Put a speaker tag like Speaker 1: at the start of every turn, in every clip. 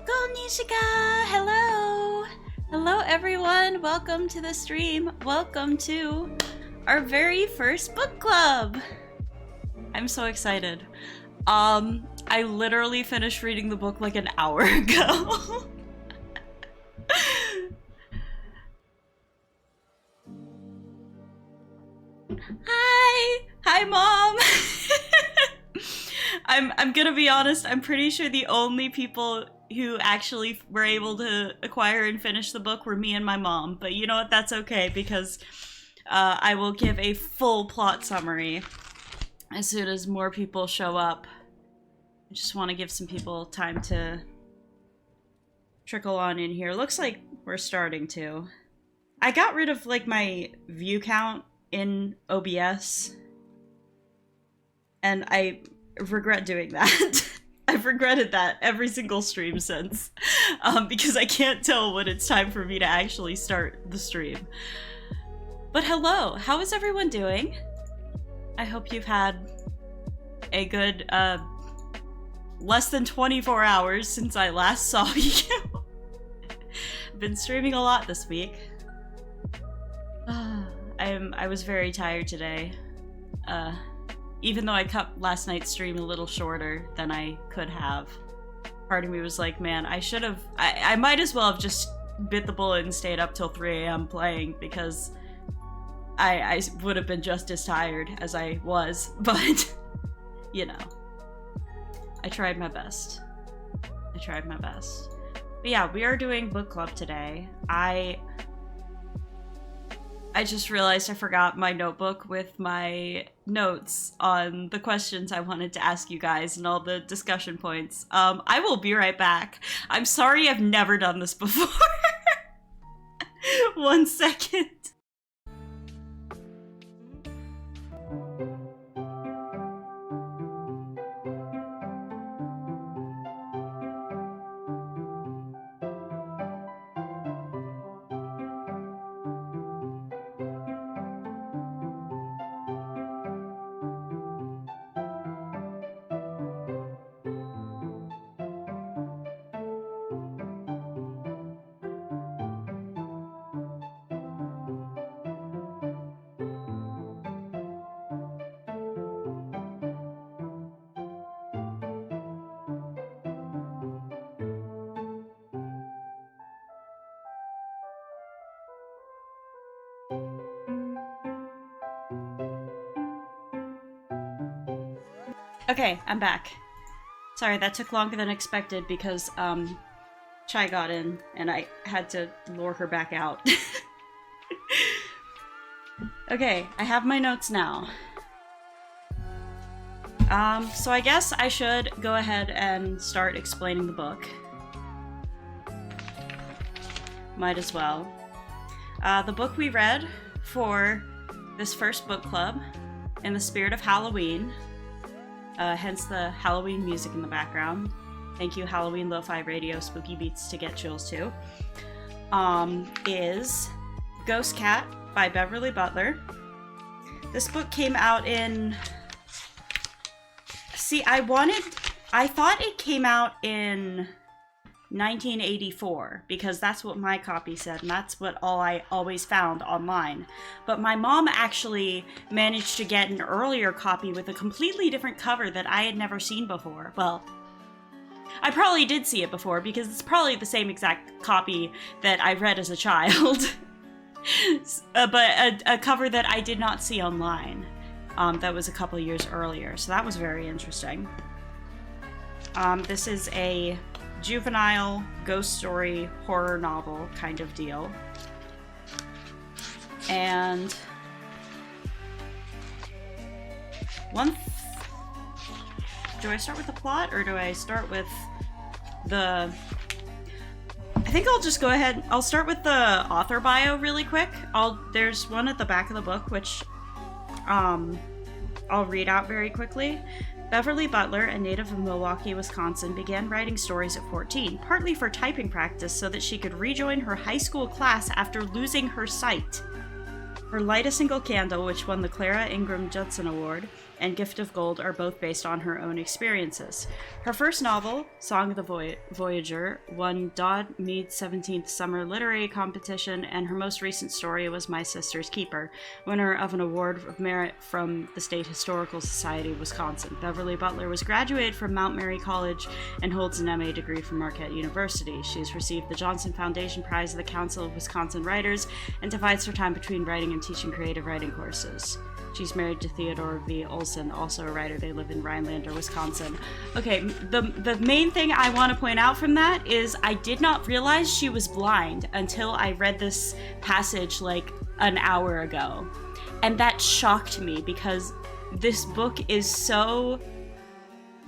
Speaker 1: Konnichiwa! Hello! Hello everyone, welcome to the stream. Welcome to our very first book club. I'm so excited. I literally finished reading the book like an hour ago. Hi, Mom. I'm gonna be honest, I'm pretty sure the only people who actually were able to acquire and finish the book were me and my mom. But you know what? That's okay, because I will give a full plot summary as soon as more people show up. I just want to give some people time to trickle on in here. Looks like we're starting to. I got rid of like my view count in OBS, and I regret doing that. I've regretted that every single stream since, because I can't tell when it's time for me to actually start the stream. But hello, how is everyone doing? I hope you've had a good, less than 24 hours since I last saw you. I've been streaming a lot this week. I was very tired today. Even though I cut last night's stream a little shorter than I could have. Part of me was like, man, I might as well have just bit the bullet and stayed up till 3 a.m. playing, because I would have been just as tired as I was, but, you know. I tried my best. But yeah, we are doing book club today. I just realized I forgot my notebook with my notes on the questions I wanted to ask you guys and all the discussion points. I will be right back. I'm sorry I've never done this before. 1 second. Okay, I'm back. Sorry, that took longer than expected because, Chai got in and I had to lure her back out. Okay, I have my notes now. So I guess I should go ahead and start explaining the book. Might as well. The book we read for this first book club, in the spirit of Halloween, hence the Halloween music in the background. Thank you, Halloween Lo-Fi Radio, Spooky Beats to get chills too. Is Ghost Cat by Beverly Butler. This book came out in... See, I thought it came out in 1984, because that's what my copy said, and that's what I always found online. But my mom actually managed to get an earlier copy with a completely different cover that I had never seen before. Well, I probably did see it before, because it's probably the same exact copy that I read as a child. But a cover that I did not see online. That was a couple years earlier, so that was very interesting. This is a juvenile ghost story horror novel kind of deal. And do I start with the plot, or do I start with the... I think I'll just go ahead, I'll start with the author bio really quick. There's one at the back of the book, which I'll read out very quickly. Beverly Butler, a native of Milwaukee, Wisconsin, began writing stories at 14, partly for typing practice so that she could rejoin her high school class after losing her sight. Her Light a Single Candle, which won the Clara Ingram Judson Award, and Gift of Gold are both based on her own experiences. Her first novel, Song of the Voyager, won Dodd Mead's 17th Summer Literary Competition, and her most recent story was My Sister's Keeper, winner of an award of merit from the State Historical Society of Wisconsin. Beverly Butler was graduated from Mount Mary College and holds an MA degree from Marquette University. She has received the Johnson Foundation Prize of the Council of Wisconsin Writers and divides her time between writing and teaching creative writing courses. She's married to Theodore V. Olson, also a writer. They live in Rhinelander, Wisconsin. Okay, the main thing I want to point out from that is I did not realize she was blind until I read this passage like an hour ago. And that shocked me because this book is so...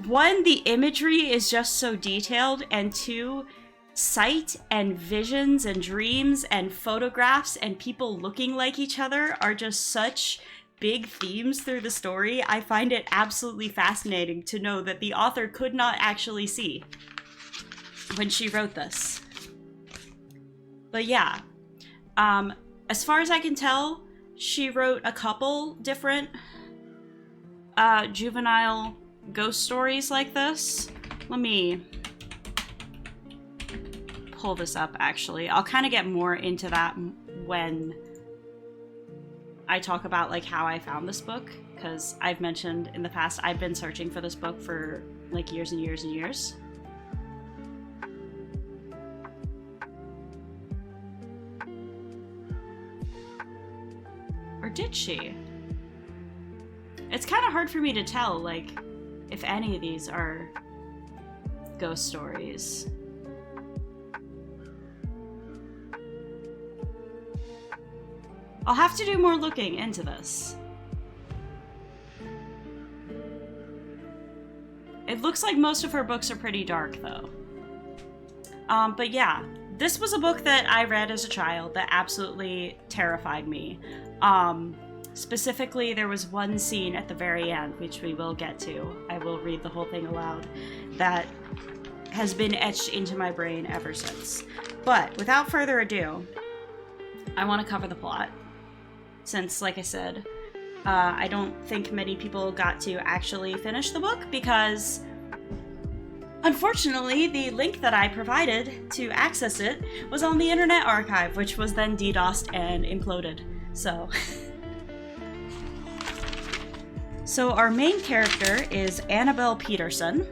Speaker 1: One, the imagery is just so detailed, and two, sight and visions and dreams and photographs and people looking like each other are just such big themes through the story. I find it absolutely fascinating to know that the author could not actually see when she wrote this. But yeah, as far as I can tell, she wrote a couple different juvenile ghost stories like this. Let me pull this up, actually. I'll kind of get more into that when I talk about like how I found this book, because I've mentioned in the past I've been searching for this book for like years and years and years. Or did she? It's kind of hard for me to tell, like, if any of these are ghost stories. I'll have to do more looking into this. It looks like most of her books are pretty dark, though. But yeah, this was a book that I read as a child that absolutely terrified me. Specifically, there was one scene at the very end, which we will get to. I will read the whole thing aloud. That has been etched into my brain ever since. But without further ado, I want to cover the plot. Since, like I said, I don't think many people got to actually finish the book because, unfortunately, the link that I provided to access it was on the Internet Archive, which was then DDoSed and imploded. So our main character is Annabelle Peterson,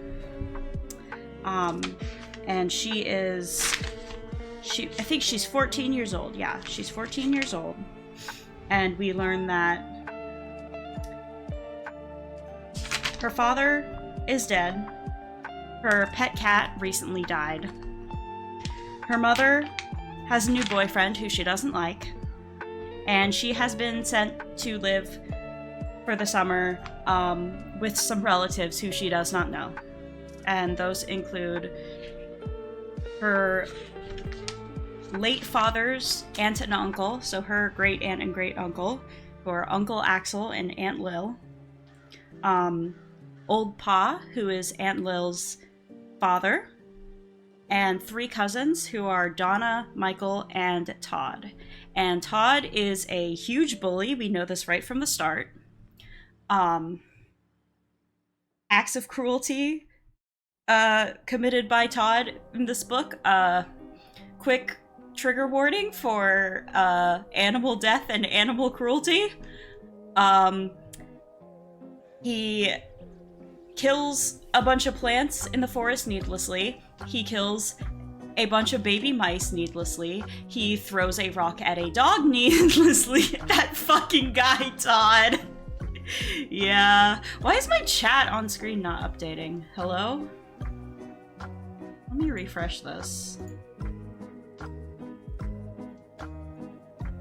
Speaker 1: and I think she's 14 years old. Yeah, she's 14 years old. And we learn that her father is dead. Her pet cat recently died. Her mother has a new boyfriend who she doesn't like. And she has been sent to live for the summer with some relatives who she does not know. And those include her late father's aunt and uncle, so her great aunt and great uncle, who are Uncle Axel and Aunt Lil. Old Pa, who is Aunt Lil's father, and three cousins who are Donna, Michael, and Todd. And Todd is a huge bully. We know this right from the start. Acts of cruelty committed by Todd in this book. Quick trigger warning for animal death and animal cruelty. He kills a bunch of plants in the forest needlessly. He kills a bunch of baby mice needlessly. He throws a rock at a dog needlessly. That fucking guy, Todd. Yeah. Why is my chat on screen not updating? Hello? Let me refresh this.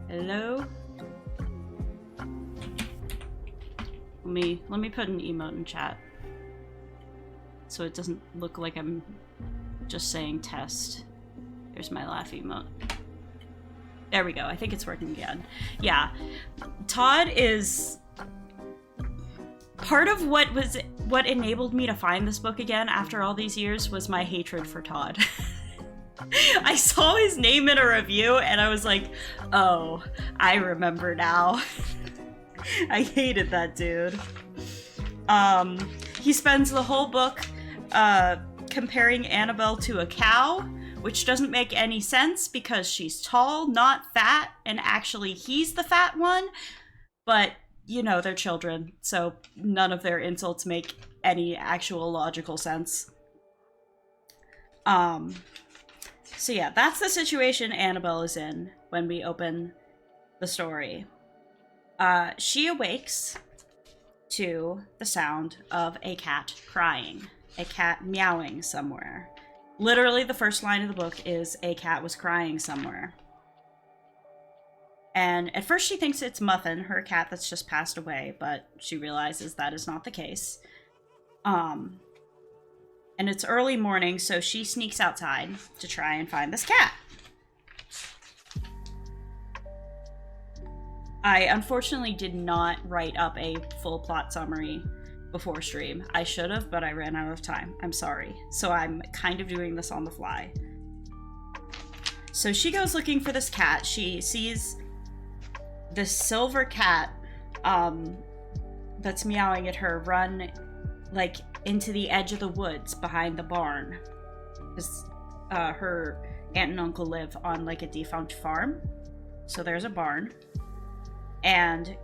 Speaker 1: Hello? Let me put an emote in chat so it doesn't look like I'm just saying test. There's my laugh emote. There we go. I think it's working again. Yeah. Todd is part of what enabled me to find this book again after all these years was my hatred for Todd. I saw his name in a review and I was like, oh, I remember now. I hated that dude. He spends the whole book comparing Annabelle to a cow, which doesn't make any sense because she's tall, not fat, and actually he's the fat one. But, you know, they're children, so none of their insults make any actual logical sense. So yeah, that's the situation Annabelle is in when we open the story. She awakes to the sound of a cat crying, a cat meowing somewhere. Literally, the first line of the book is a cat was crying somewhere. And at first she thinks it's Muffin, her cat that's just passed away, but she realizes that is not the case. And it's early morning, so she sneaks outside to try and find this cat. I unfortunately did not write up a full plot summary before stream. I should have, but I ran out of time. I'm sorry. So I'm kind of doing this on the fly. So she goes looking for this cat. She sees this silver cat that's meowing at her run like into the edge of the woods behind the barn. Because her aunt and uncle live on like a defunct farm. So there's a barn. And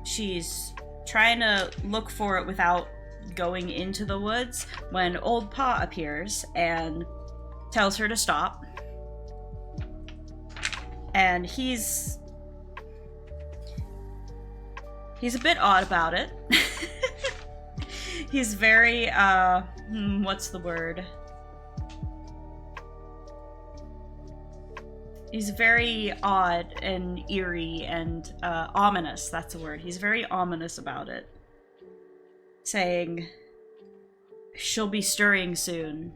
Speaker 1: she's trying to look for it without going into the woods when Old Pa appears and tells her to stop. And he's a bit odd about it. He's very, what's the word? He's very odd and eerie and ominous, that's the word. He's very ominous about it. Saying, she'll be stirring soon.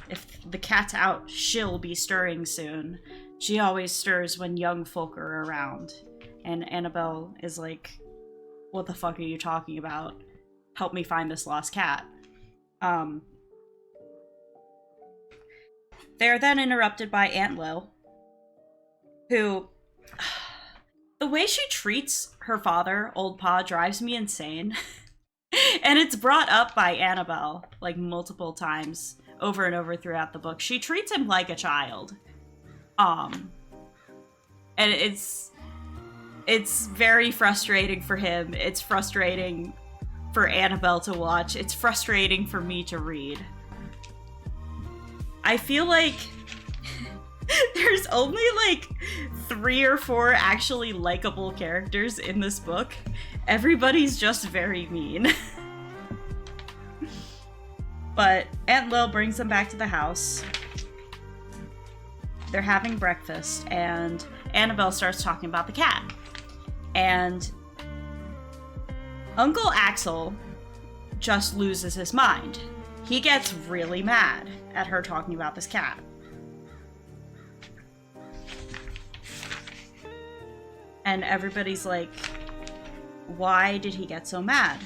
Speaker 1: If the cat's out, she'll be stirring soon. She always stirs when young folk are around. And Annabelle is like, what the fuck are you talking about? Help me find this lost cat. They're then interrupted by Aunt Lil, who, the way she treats her father, Old Pa, drives me insane. And it's brought up by Annabelle, like, multiple times, over and over throughout the book. She treats him like a child. And it's very frustrating for him. It's frustrating for Annabelle to watch. It's frustrating for me to read. I feel like there's only like 3 or 4 actually likable characters in this book. Everybody's just very mean. But Aunt Lil brings them back to the house. They're having breakfast, and Annabelle starts talking about the cat. And Uncle Axel just loses his mind. He gets really mad at her talking about this cat. And everybody's like, why did he get so mad?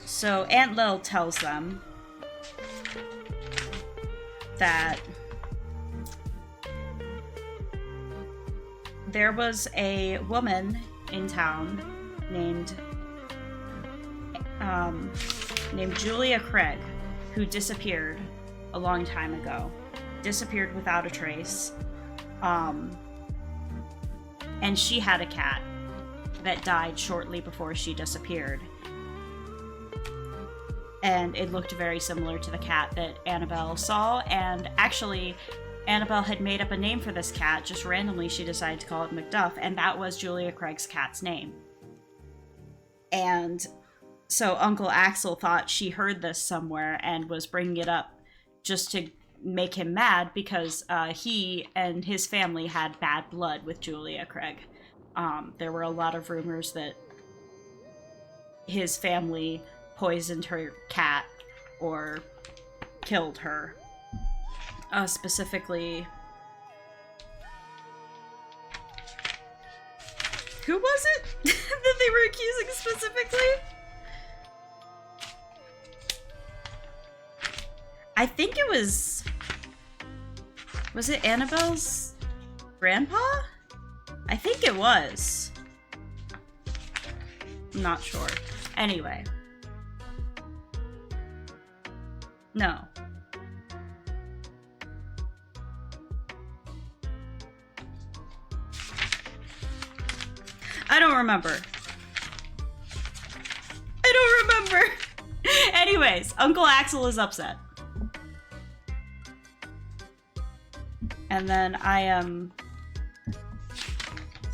Speaker 1: So Aunt Lil tells them that there was a woman in town named Julia Craig, who disappeared a long time ago. Disappeared without a trace. And she had a cat that died shortly before she disappeared. And it looked very similar to the cat that Annabelle saw, and actually Annabelle had made up a name for this cat. Just randomly she decided to call it Macduff, and that was Julia Craig's cat's name. And so Uncle Axel thought she heard this somewhere and was bringing it up just to make him mad because he and his family had bad blood with Julia Craig. There were a lot of rumors that his family poisoned her cat or killed her. Specifically, who was it that they were accusing specifically? I think it was it Annabelle's grandpa? I think it was. Not sure. Anyway. No. I don't remember. Anyways, Uncle Axel is upset. And then I am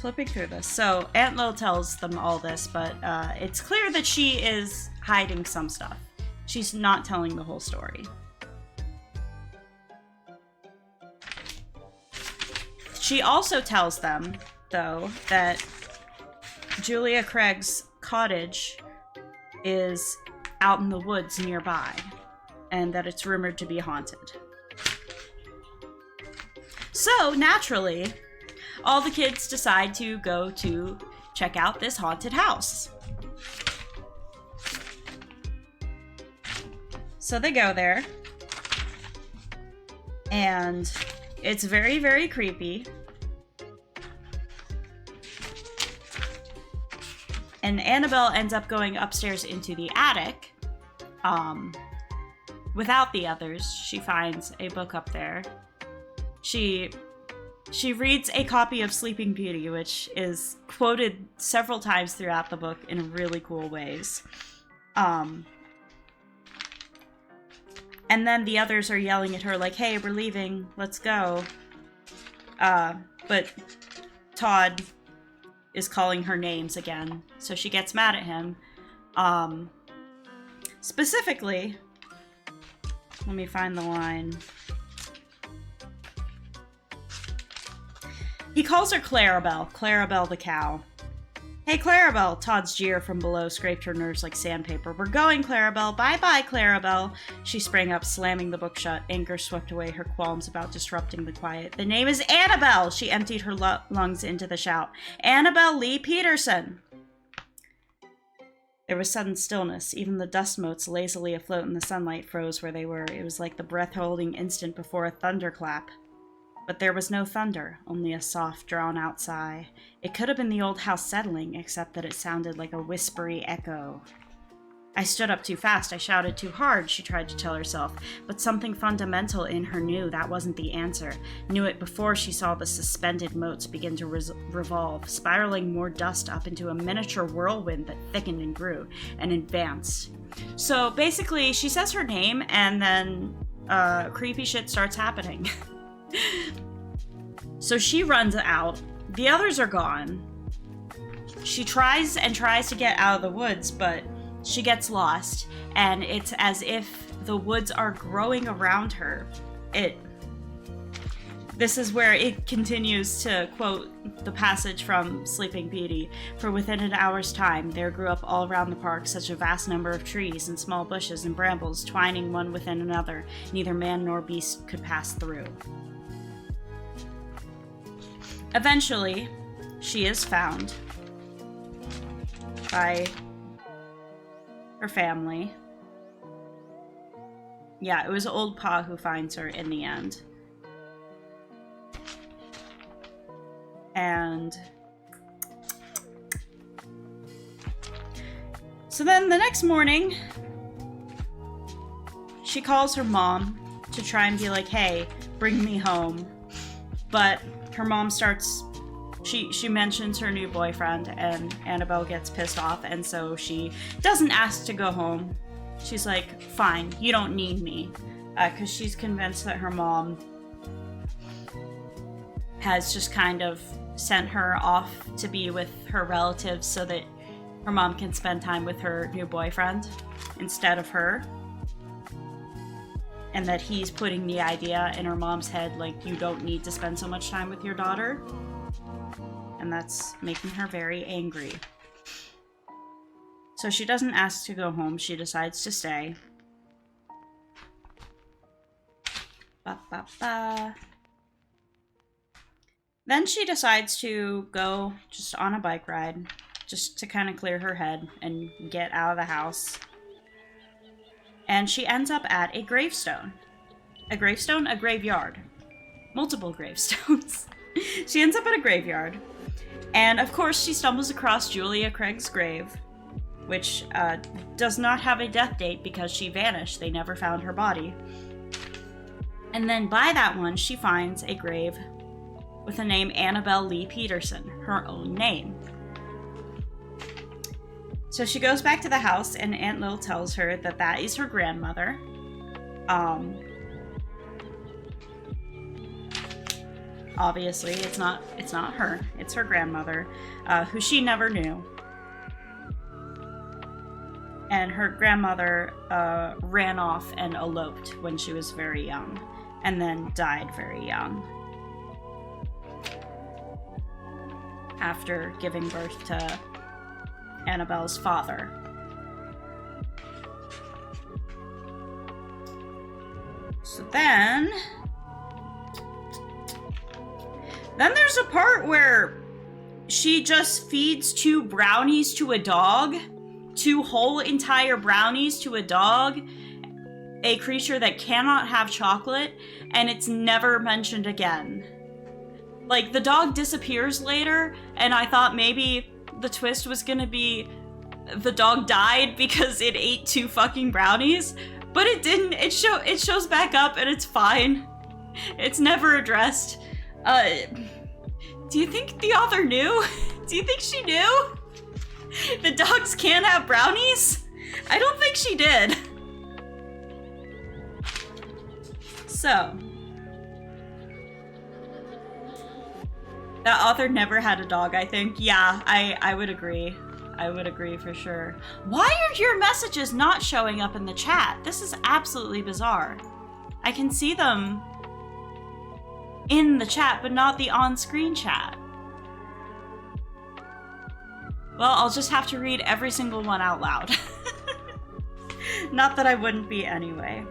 Speaker 1: flipping through this. So Aunt Lil tells them all this, but it's clear that she is hiding some stuff. She's not telling the whole story. She also tells them, though, that Julia Craig's cottage is out in the woods nearby, and that it's rumored to be haunted. So, naturally, all the kids decide to go to check out this haunted house. So they go there, and it's very, very creepy. And Annabelle ends up going upstairs into the attic. Without the others, she finds a book up there. She reads a copy of Sleeping Beauty, which is quoted several times throughout the book in really cool ways. And then the others are yelling at her like, hey, we're leaving, let's go. But Todd is calling her names again, so she gets mad at him. Specifically, let me find the line. He calls her Clarabelle the cow. Hey, Clarabelle, Todd's jeer from below scraped her nerves like sandpaper. We're going, Clarabelle. Bye-bye, Clarabelle. She sprang up, slamming the book shut. Anger swept away her qualms about disrupting the quiet. The name is Annabelle! She emptied her lungs into the shout. Annabelle Lee Peterson! There was sudden stillness. Even the dust motes lazily afloat in the sunlight froze where they were. It was like the breath-holding instant before a thunderclap. But there was no thunder, only a soft, drawn-out sigh. It could have been the old house settling, except that it sounded like a whispery echo. I stood up too fast, I shouted too hard, she tried to tell herself, but something fundamental in her knew that wasn't the answer. Knew it before she saw the suspended motes begin to revolve, spiraling more dust up into a miniature whirlwind that thickened and grew, and advanced. So basically, she says her name, and then creepy shit starts happening. So she runs out. The others are gone. She tries to get out of the woods, but she gets lost, and it's as if the woods are growing around her. This is where it continues to quote the passage from Sleeping Beauty. For within an hour's time, there grew up all around the park such a vast number of trees and small bushes and brambles, twining one within another. Neither man nor beast could pass through. Eventually, she is found by her family. Yeah, it was old Pa who finds her in the end. And so then the next morning, she calls her mom to try and be like, hey, bring me home. But her mom starts, she mentions her new boyfriend, and Annabelle gets pissed off, and so she doesn't ask to go home. She's like, fine, you don't need me. Because she's convinced that her mom has just kind of sent her off to be with her relatives so that her mom can spend time with her new boyfriend instead of her. And that he's putting the idea in her mom's head, like, you don't need to spend so much time with your daughter. And that's making her very angry. So she doesn't ask to go home. She decides to stay. Then she decides to go just on a bike ride, just to kind of clear her head and get out of the house. And she ends up at a gravestone. A gravestone? A graveyard. Multiple gravestones. She ends up at a graveyard. And of course she stumbles across Julia Craig's grave. which does not have a death date because she vanished. They never found her body. And then by that one, she finds a grave with the name Annabelle Lee Peterson, her own name. So she goes back to the house, and Aunt Lil tells her that that is her grandmother. Obviously, it's not her. It's her grandmother, who she never knew. And her grandmother ran off and eloped when she was very young, and then died very young after giving birth to Annabelle's father. So then there's a part where she just feeds 2 brownies to a dog, 2 whole entire brownies to a dog, a creature that cannot have chocolate, and it's never mentioned again. Like, the dog disappears later, and I thought maybe the twist was gonna be the dog died because it ate 2 fucking brownies, but it didn't. It shows back up, and it's fine. It's never addressed. Do you think the author knew? Do you think she knew? The dogs can't have brownies? I don't think she did. So, that author never had a dog, I think. Yeah, I would agree. I would agree for sure. Why are your messages not showing up in the chat? This is absolutely bizarre. I can see them in the chat, but not the on-screen chat. Well, I'll just have to read every single one out loud. Not that I wouldn't be anyway.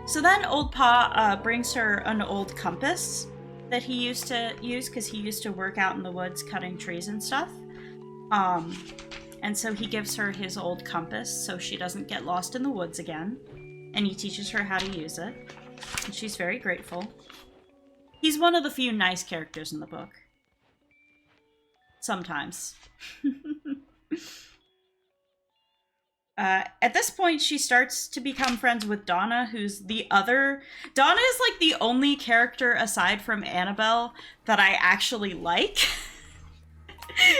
Speaker 1: So then Old Pa brings her an old compass that he used to use because he used to work out in the woods cutting trees and stuff. And so he gives her his old compass so she doesn't get lost in the woods again. And he teaches her how to use it. And she's very grateful. He's one of the few nice characters in the book. Sometimes. At this point, she starts to become friends with Donna, who's the other... Donna is like the only character aside from Annabelle that I actually like.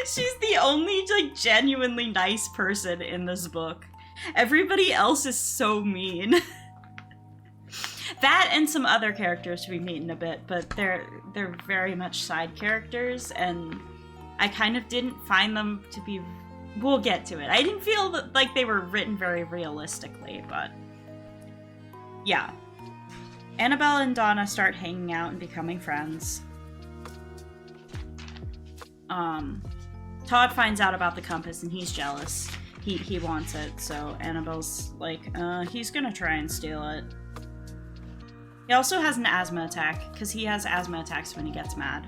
Speaker 1: She's the only like genuinely nice person in this book. Everybody else is so mean. That and some other characters we meet in a bit, but they're very much side characters, and I kind of didn't find them to be... We'll get to it. I didn't feel that, like they were written very realistically, but... Yeah. Annabelle and Donna start hanging out and becoming friends. Todd finds out about the compass and he's jealous. He wants it, so Annabelle's like, he's gonna try and steal it. He also has an asthma attack, because he has asthma attacks when he gets mad.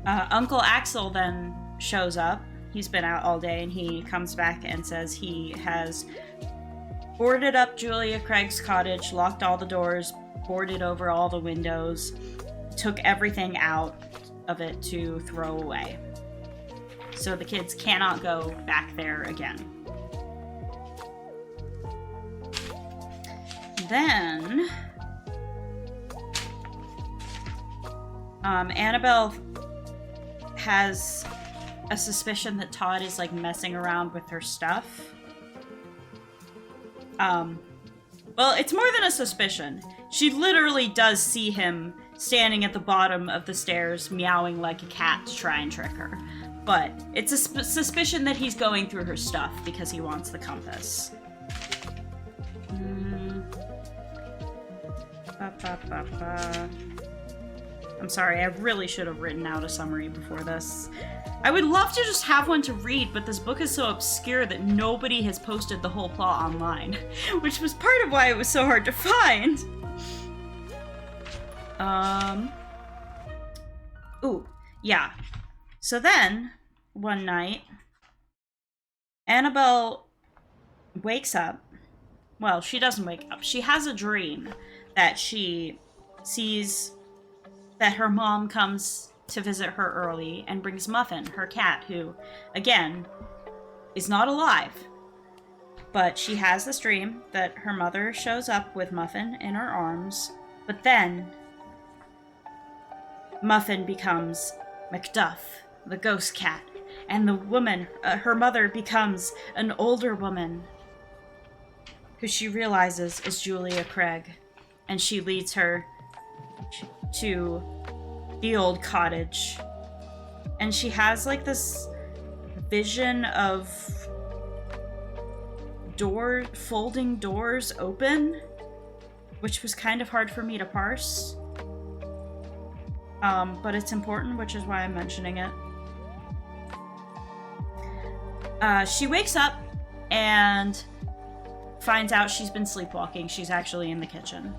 Speaker 1: Uncle Axel then shows up. He's been out all day, and he comes back and says he has boarded up Julia Craig's cottage, locked all the doors, boarded over all the windows, took everything out of it to throw away. So the kids cannot go back there again. Then... Annabelle has a suspicion that Todd is, like, messing around with her stuff. Well, it's more than a suspicion. She literally does see him standing at the bottom of the stairs, meowing like a cat to try and trick her. But it's a suspicion that he's going through her stuff because he wants the compass. I'm sorry, I really should have written out a summary before this. I would love to just have one to read, but this book is so obscure that nobody has posted the whole plot online, which was part of why it was so hard to find. Ooh, yeah. So then, one night, Annabelle wakes up. Well, she doesn't wake up. She has a dream that she sees that her mom comes to visit her early and brings Muffin, her cat, who, again, is not alive. But she has this dream that her mother shows up with Muffin in her arms, but then Muffin becomes Macduff, the ghost cat, and the woman, her mother, becomes an older woman who she realizes is Julia Craig, and she leads her to the old cottage, and she has like this vision of folding doors open, which was kind of hard for me to parse. But it's important, which is why I'm mentioning it. She wakes up and finds out she's been sleepwalking. She's actually in the kitchen.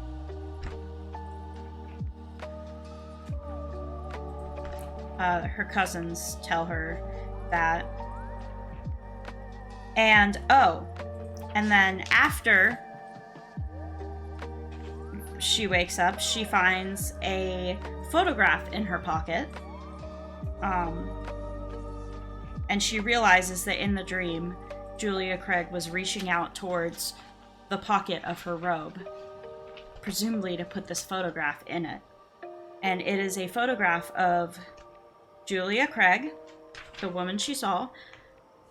Speaker 1: Her cousins tell her that. And then after she wakes up, she finds a photograph in her pocket. And she realizes that in the dream, Julia Craig was reaching out towards the pocket of her robe, presumably to put this photograph in it. And it is a photograph of Julia Craig, the woman she saw,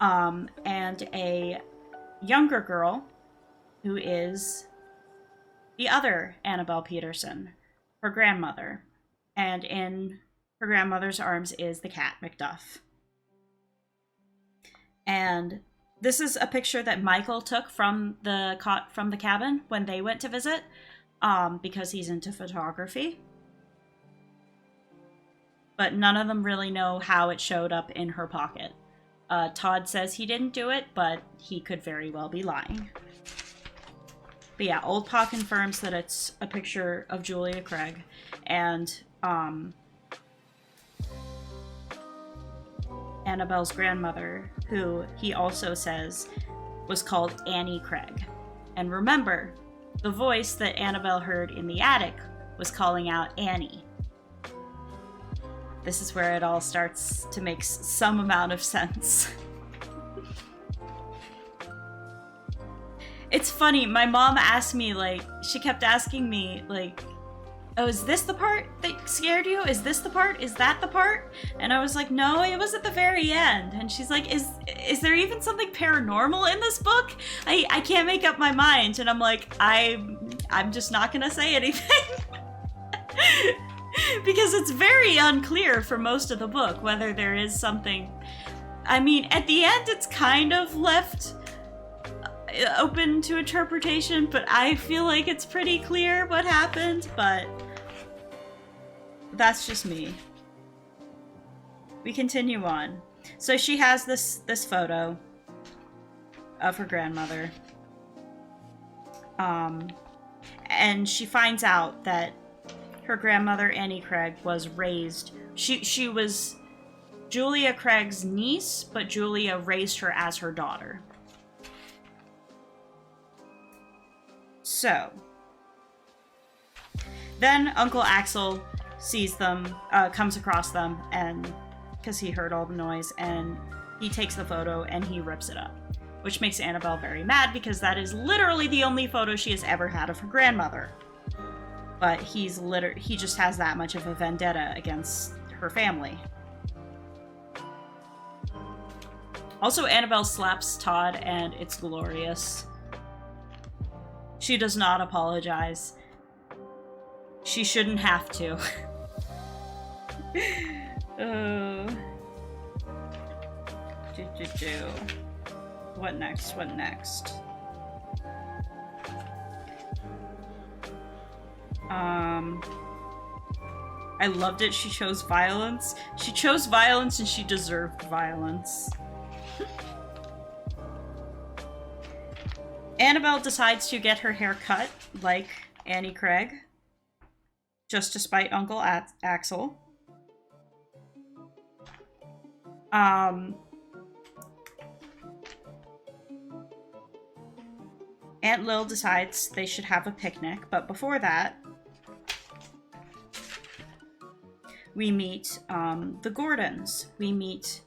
Speaker 1: and a younger girl who is the other Annabelle Peterson, her grandmother. And in her grandmother's arms is the cat, Macduff. And this is a picture that Michael took from the cabin when they went to visit, because he's into photography. But none of them really know how it showed up in her pocket. Todd says he didn't do it, but he could very well be lying. But yeah, Old Pa confirms that it's a picture of Julia Craig, and Annabelle's grandmother, who he also says was called Annie Craig. And remember, the voice that Annabelle heard in the attic was calling out Annie. This is where it all starts to make some amount of sense. It's funny, my mom asked me, she kept asking me, oh, is this the part that scared you? Is this the part? Is that the part? And I was like, no, it was at the very end. And she's like, is there even something paranormal in this book? I can't make up my mind. And I'm like, I'm just not gonna say anything. Because it's very unclear for most of the book whether there is something. I mean, at the end it's kind of left open to interpretation, but I feel like it's pretty clear what happened, but that's just me. We continue on. So she has this photo of her grandmother. And she finds out that her grandmother, Annie Craig, was raised... She was Julia Craig's niece, but Julia raised her as her daughter. So, then Uncle Axel sees them, comes across them, and because he heard all the noise, and he takes the photo and he rips it up, which makes Annabelle very mad because that is literally the only photo she has ever had of her grandmother. But he just has that much of a vendetta against her family. Also, Annabelle slaps Todd, and it's glorious. She does not apologize. She shouldn't have to. What next? What next? I loved it. She chose violence. She chose violence and she deserved violence. Annabelle decides to get her hair cut like Annie Craig, just to spite Uncle Axel. Aunt Lil decides they should have a picnic, but before that, we meet the Gordons. We meet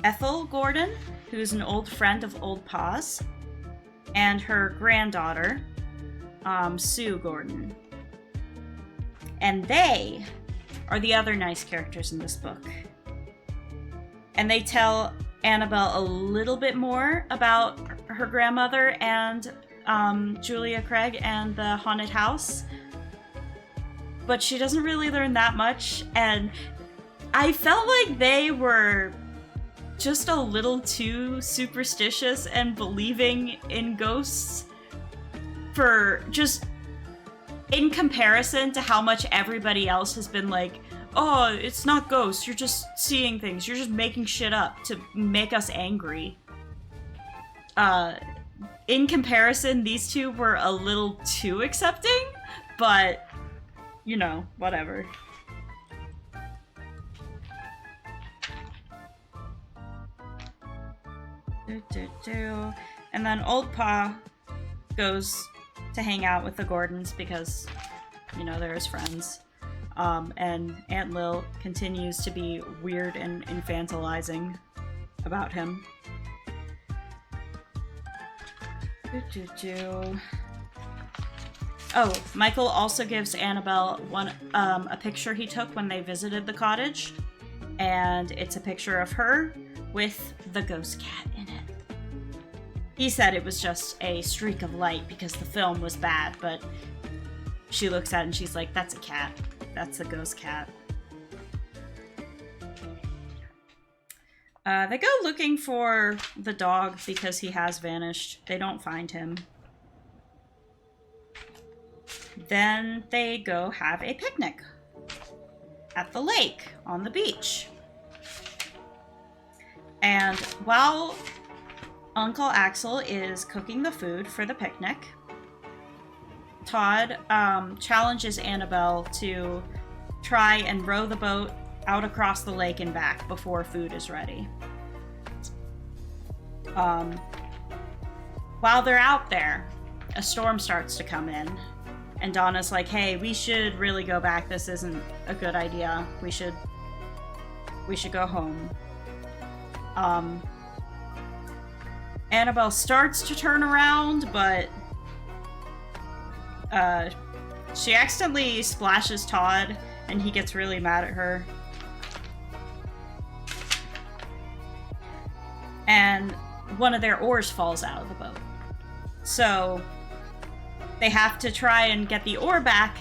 Speaker 1: Ethel Gordon, who's an old friend of Old Pa's, and her granddaughter, Sue Gordon. And they are the other nice characters in this book. And they tell Annabelle a little bit more about her grandmother and Julia Craig and the haunted house. But she doesn't really learn that much, and I felt like they were just a little too superstitious and believing in ghosts for just in comparison to how much everybody else has been like, oh, it's not ghosts, you're just seeing things, you're just making shit up to make us angry. In comparison, these two were a little too accepting, but you know, whatever. And then Old Pa goes to hang out with the Gordons because, you know, they're his friends. And Aunt Lil continues to be weird and infantilizing about him. Oh, Michael also gives Annabelle a picture he took when they visited the cottage, and it's a picture of her with the ghost cat in it. He said it was just a streak of light because the film was bad, but she looks at it and she's like, that's a cat. That's a ghost cat. They go looking for the dog because he has vanished. They don't find him. Then they go have a picnic at the lake on the beach. And while Uncle Axel is cooking the food for the picnic, Todd challenges Annabelle to try and row the boat out across the lake and back before food is ready. While they're out there, a storm starts to come in. And Donna's like, hey, we should really go back. This isn't a good idea. We should go home. Annabelle starts to turn around, but she accidentally splashes Todd, and he gets really mad at her. And one of their oars falls out of the boat. So they have to try and get the oar back,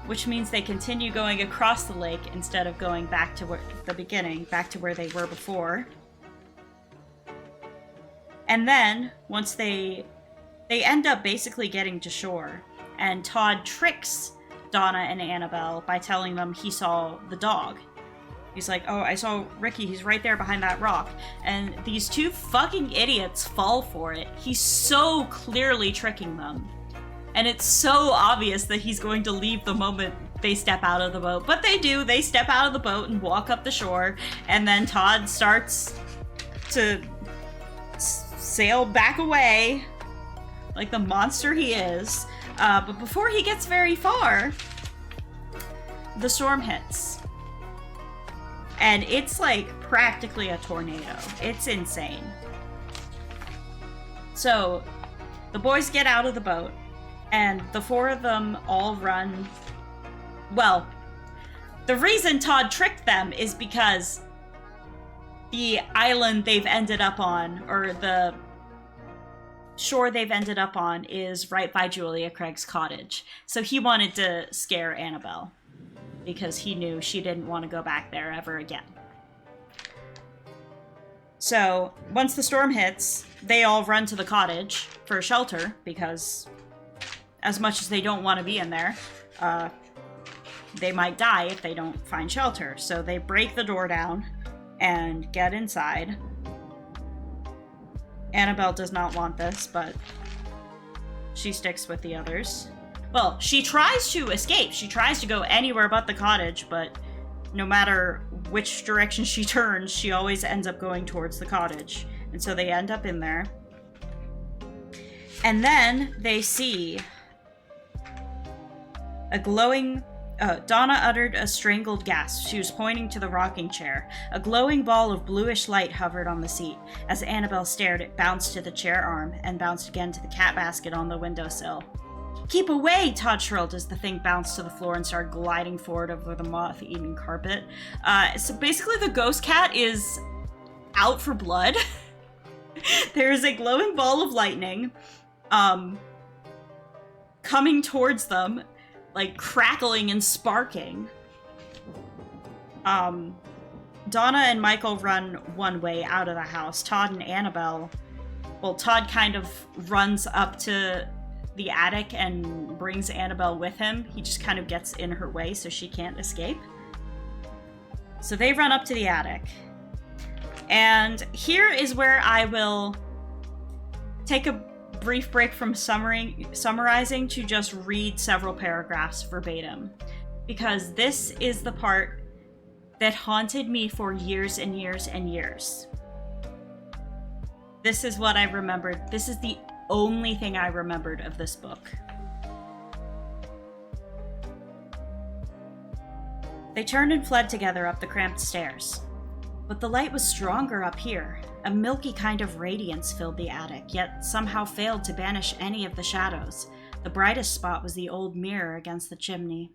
Speaker 1: which means they continue going across the lake instead of going back to the beginning, back to where they were before. And then, once they end up basically getting to shore, and Todd tricks Donna and Annabelle by telling them he saw the dog. He's like, oh, I saw Ricky, he's right there behind that rock. And these two fucking idiots fall for it. He's so clearly tricking them. And it's so obvious that he's going to leave the moment they step out of the boat. But they do. They step out of the boat and walk up the shore. And then Todd starts to sail back away like the monster he is. But before he gets very far, the storm hits. And it's like practically a tornado. It's insane. So the boys get out of the boat. And the four of them all run. Well, the reason Todd tricked them is because the island they've ended up on, or the shore they've ended up on, is right by Julia Craig's cottage. So he wanted to scare Annabelle because he knew she didn't want to go back there ever again. So once the storm hits, they all run to the cottage for shelter because, as much as they don't want to be in there, they might die if they don't find shelter. So they break the door down and get inside. Annabelle does not want this, but she sticks with the others. Well, she tries to escape. She tries to go anywhere but the cottage, but no matter which direction she turns, she always ends up going towards the cottage. And so they end up in there. And then they see a glowing Donna uttered a strangled gasp. She was pointing to the rocking chair. A glowing ball of bluish light hovered on the seat. As Annabelle stared, it bounced to the chair arm and bounced again to the cat basket on the windowsill. "Keep away!" Todd shrilled as the thing bounced to the floor and started gliding forward over the moth-eaten carpet. So basically the ghost cat is out for blood. There is a glowing ball of lightning coming towards them, like crackling and sparking. Donna and Michael run one way out of the house. Todd and Annabelle, well, Todd kind of runs up to the attic and brings Annabelle with him. He just kind of gets in her way so she can't escape. So they run up to the attic. And here is where I will take a brief break from summarizing to just read several paragraphs verbatim, because this is the part that haunted me for years and years and years. This is what I remembered. This is the only thing I remembered of this book. They turned and fled together up the cramped stairs. But the light was stronger up here. A milky kind of radiance filled the attic, yet somehow failed to banish any of the shadows. The brightest spot was the old mirror against the chimney.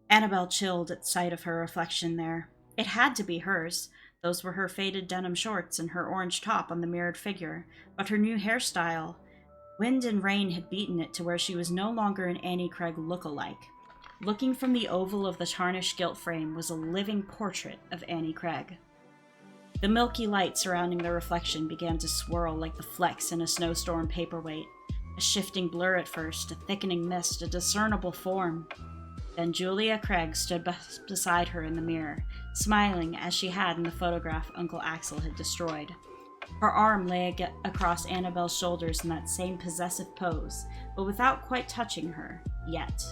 Speaker 1: Annabelle chilled at sight of her reflection there. It had to be hers. Those were her faded denim shorts and her orange top on the mirrored figure. But her new hairstyle, wind and rain had beaten it to where she was no longer an Annie Craig look-alike. Looking from the oval of the tarnished gilt frame was a living portrait of Annie Craig. The milky light surrounding the reflection began to swirl like the flecks in a snowstorm paperweight. A shifting blur at first, a thickening mist, a discernible form. Then Julia Craig stood beside her in the mirror, smiling as she had in the photograph Uncle Axel had destroyed. Her arm lay across Annabelle's shoulders in that same possessive pose, but without quite touching her, yet.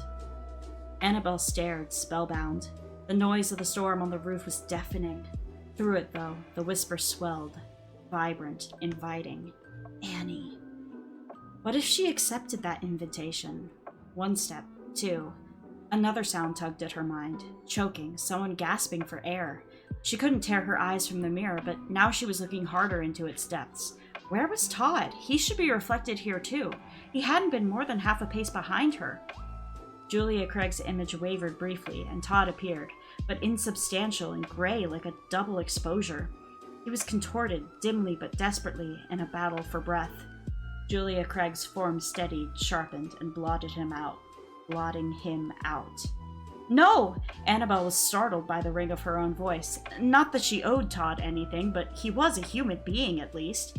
Speaker 1: Annabelle stared, spellbound. The noise of the storm on the roof was deafening. Through it, though, the whisper swelled, vibrant, inviting. Annie. What if she accepted that invitation? One step, two. Another sound tugged at her mind. Choking, someone gasping for air. She couldn't tear her eyes from the mirror, but now she was looking harder into its depths. Where was Todd? He should be reflected here, too. He hadn't been more than half a pace behind her. Julia Craig's image wavered briefly, and Todd appeared, but insubstantial and gray like a double exposure. He was contorted, dimly but desperately, in a battle for breath. Julia Craig's form steadied, sharpened, and blotting him out. No! Annabelle was startled by the ring of her own voice. Not that she owed Todd anything, but he was a human being, at least.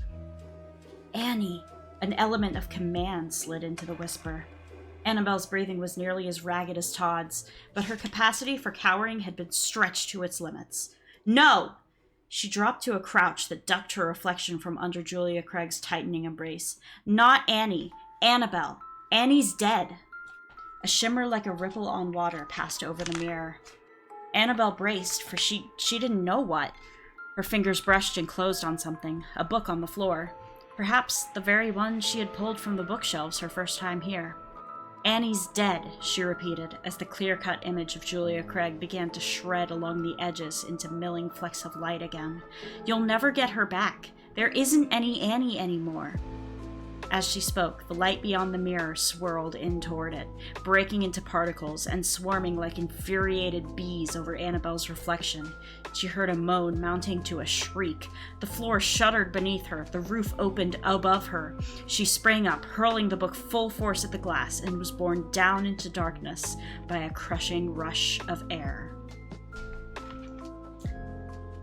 Speaker 1: Annie! An element of command slid into the whisper. Annabelle's breathing was nearly as ragged as Todd's, but her capacity for cowering had been stretched to its limits. No! She dropped to a crouch that ducked her reflection from under Julia Craig's tightening embrace. Not Annie. Annabelle. Annie's dead. A shimmer like a ripple on water passed over the mirror. Annabelle braced, for she didn't know what. Her fingers brushed and closed on something, a book on the floor. Perhaps the very one she had pulled from the bookshelves her first time here. Annie's dead, she repeated, as the clear-cut image of Julia Craig began to shred along the edges into milling flecks of light again. You'll never get her back. There isn't any Annie anymore. As she spoke, the light beyond the mirror swirled in toward it, breaking into particles and swarming like infuriated bees over Annabelle's reflection. She heard a moan mounting to a shriek. The floor shuddered beneath her, the roof opened above her. She sprang up, hurling the book full force at the glass, and was borne down into darkness by a crushing rush of air.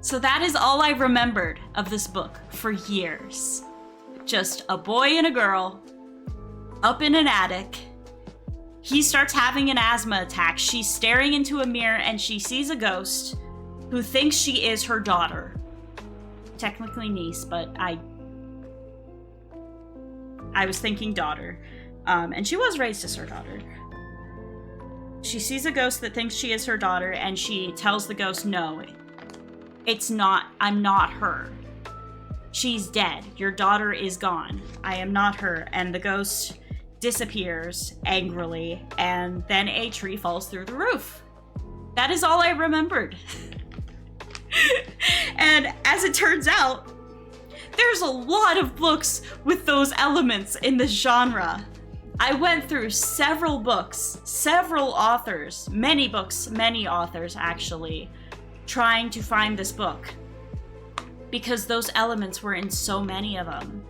Speaker 1: So that is all I remembered of this book for years. Just a boy and a girl up in an attic. He starts having an asthma attack. She's staring into a mirror and she sees a ghost who thinks she is her daughter. Technically niece, but I was thinking daughter. And she was raised as her daughter. She sees a ghost that thinks she is her daughter and she tells the ghost, no, it's not, I'm not her. She's dead. Your daughter is gone. I am not her. And the ghost disappears angrily, and then a tree falls through the roof. That is all I remembered. And as it turns out, there's a lot of books with those elements in this genre. I went through several books, several authors, many books, many authors actually, trying to find this book, because those elements were in so many of them.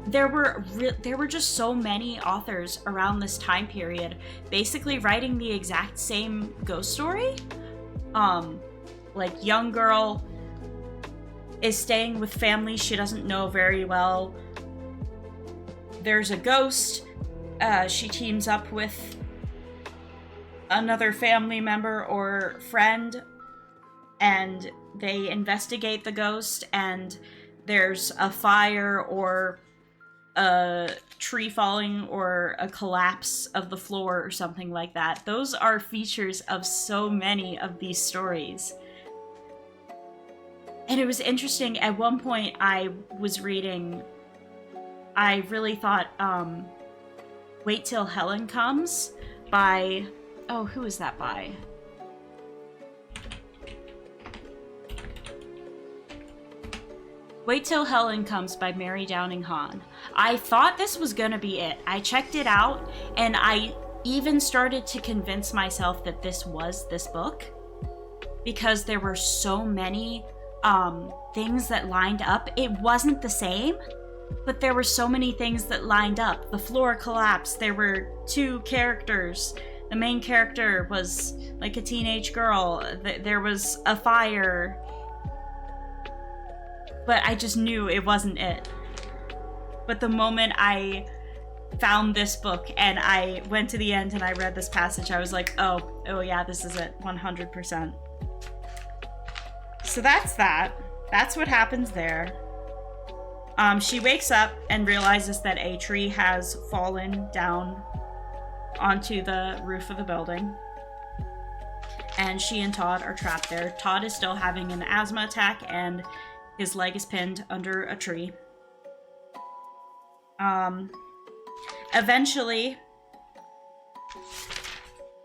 Speaker 1: There were just so many authors around this time period basically writing the exact same ghost story. Like, young girl is staying with family she doesn't know very well. There's a ghost. She teams up with another family member or friend, and they investigate the ghost, and there's a fire or a tree falling or a collapse of the floor or something like that. Those are features of so many of these stories. And it was interesting, at one point I was reading, I really thought, Wait Till Helen Comes by, oh, who is that by? Wait Till Helen Comes by Mary Downing Hahn. I thought this was gonna be it. I checked it out, and I even started to convince myself that this was this book, because there were so many things that lined up. It wasn't the same, but there were so many things that lined up. The floor collapsed. There were two characters. The main character was like a teenage girl. There was a fire. But I just knew it wasn't it. But the moment I found this book and I went to the end and I read this passage, I was like, oh yeah, this is it, 100%. So that's that. That's what happens there. She wakes up and realizes that a tree has fallen down onto the roof of the building. And she and Todd are trapped there. Todd is still having an asthma attack, and his leg is pinned under a tree. Eventually,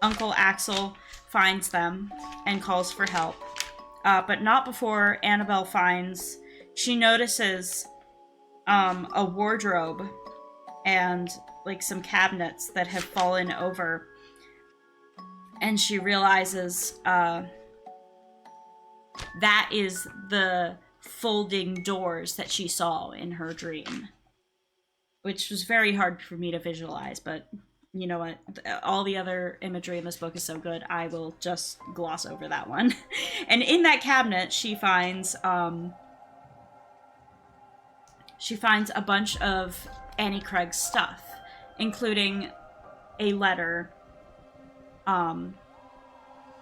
Speaker 1: Uncle Axel finds them and calls for help. But not before Annabelle finds... She notices a wardrobe and like some cabinets that have fallen over. And she realizes that is the folding doors that she saw in her dream. Which was very hard for me to visualize, but you know what? All the other imagery in this book is so good, I will just gloss over that one. And in that cabinet, she finds a bunch of Annie Craig's stuff, including a letter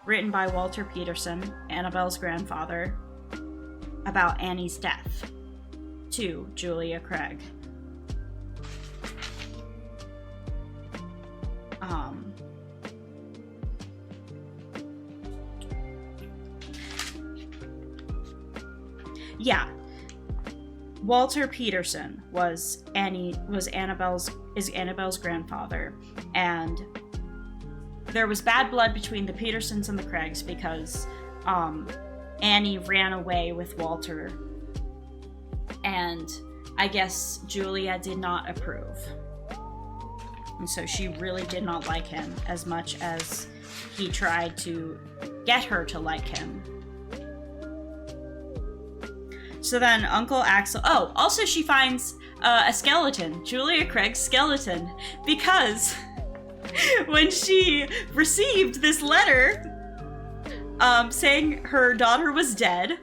Speaker 1: written by Walter Peterson, Annabelle's grandfather, about Annie's death to Julia Craig. Yeah. Walter Peterson was Annabelle's grandfather, and there was bad blood between the Petersons and the Craigs because Annie ran away with Walter, and I guess Julia did not approve. And so she really did not like him as much as he tried to get her to like him. So then Uncle Axel... Oh, also she finds a skeleton, Julia Craig's skeleton, because when she received this letter saying her daughter was dead,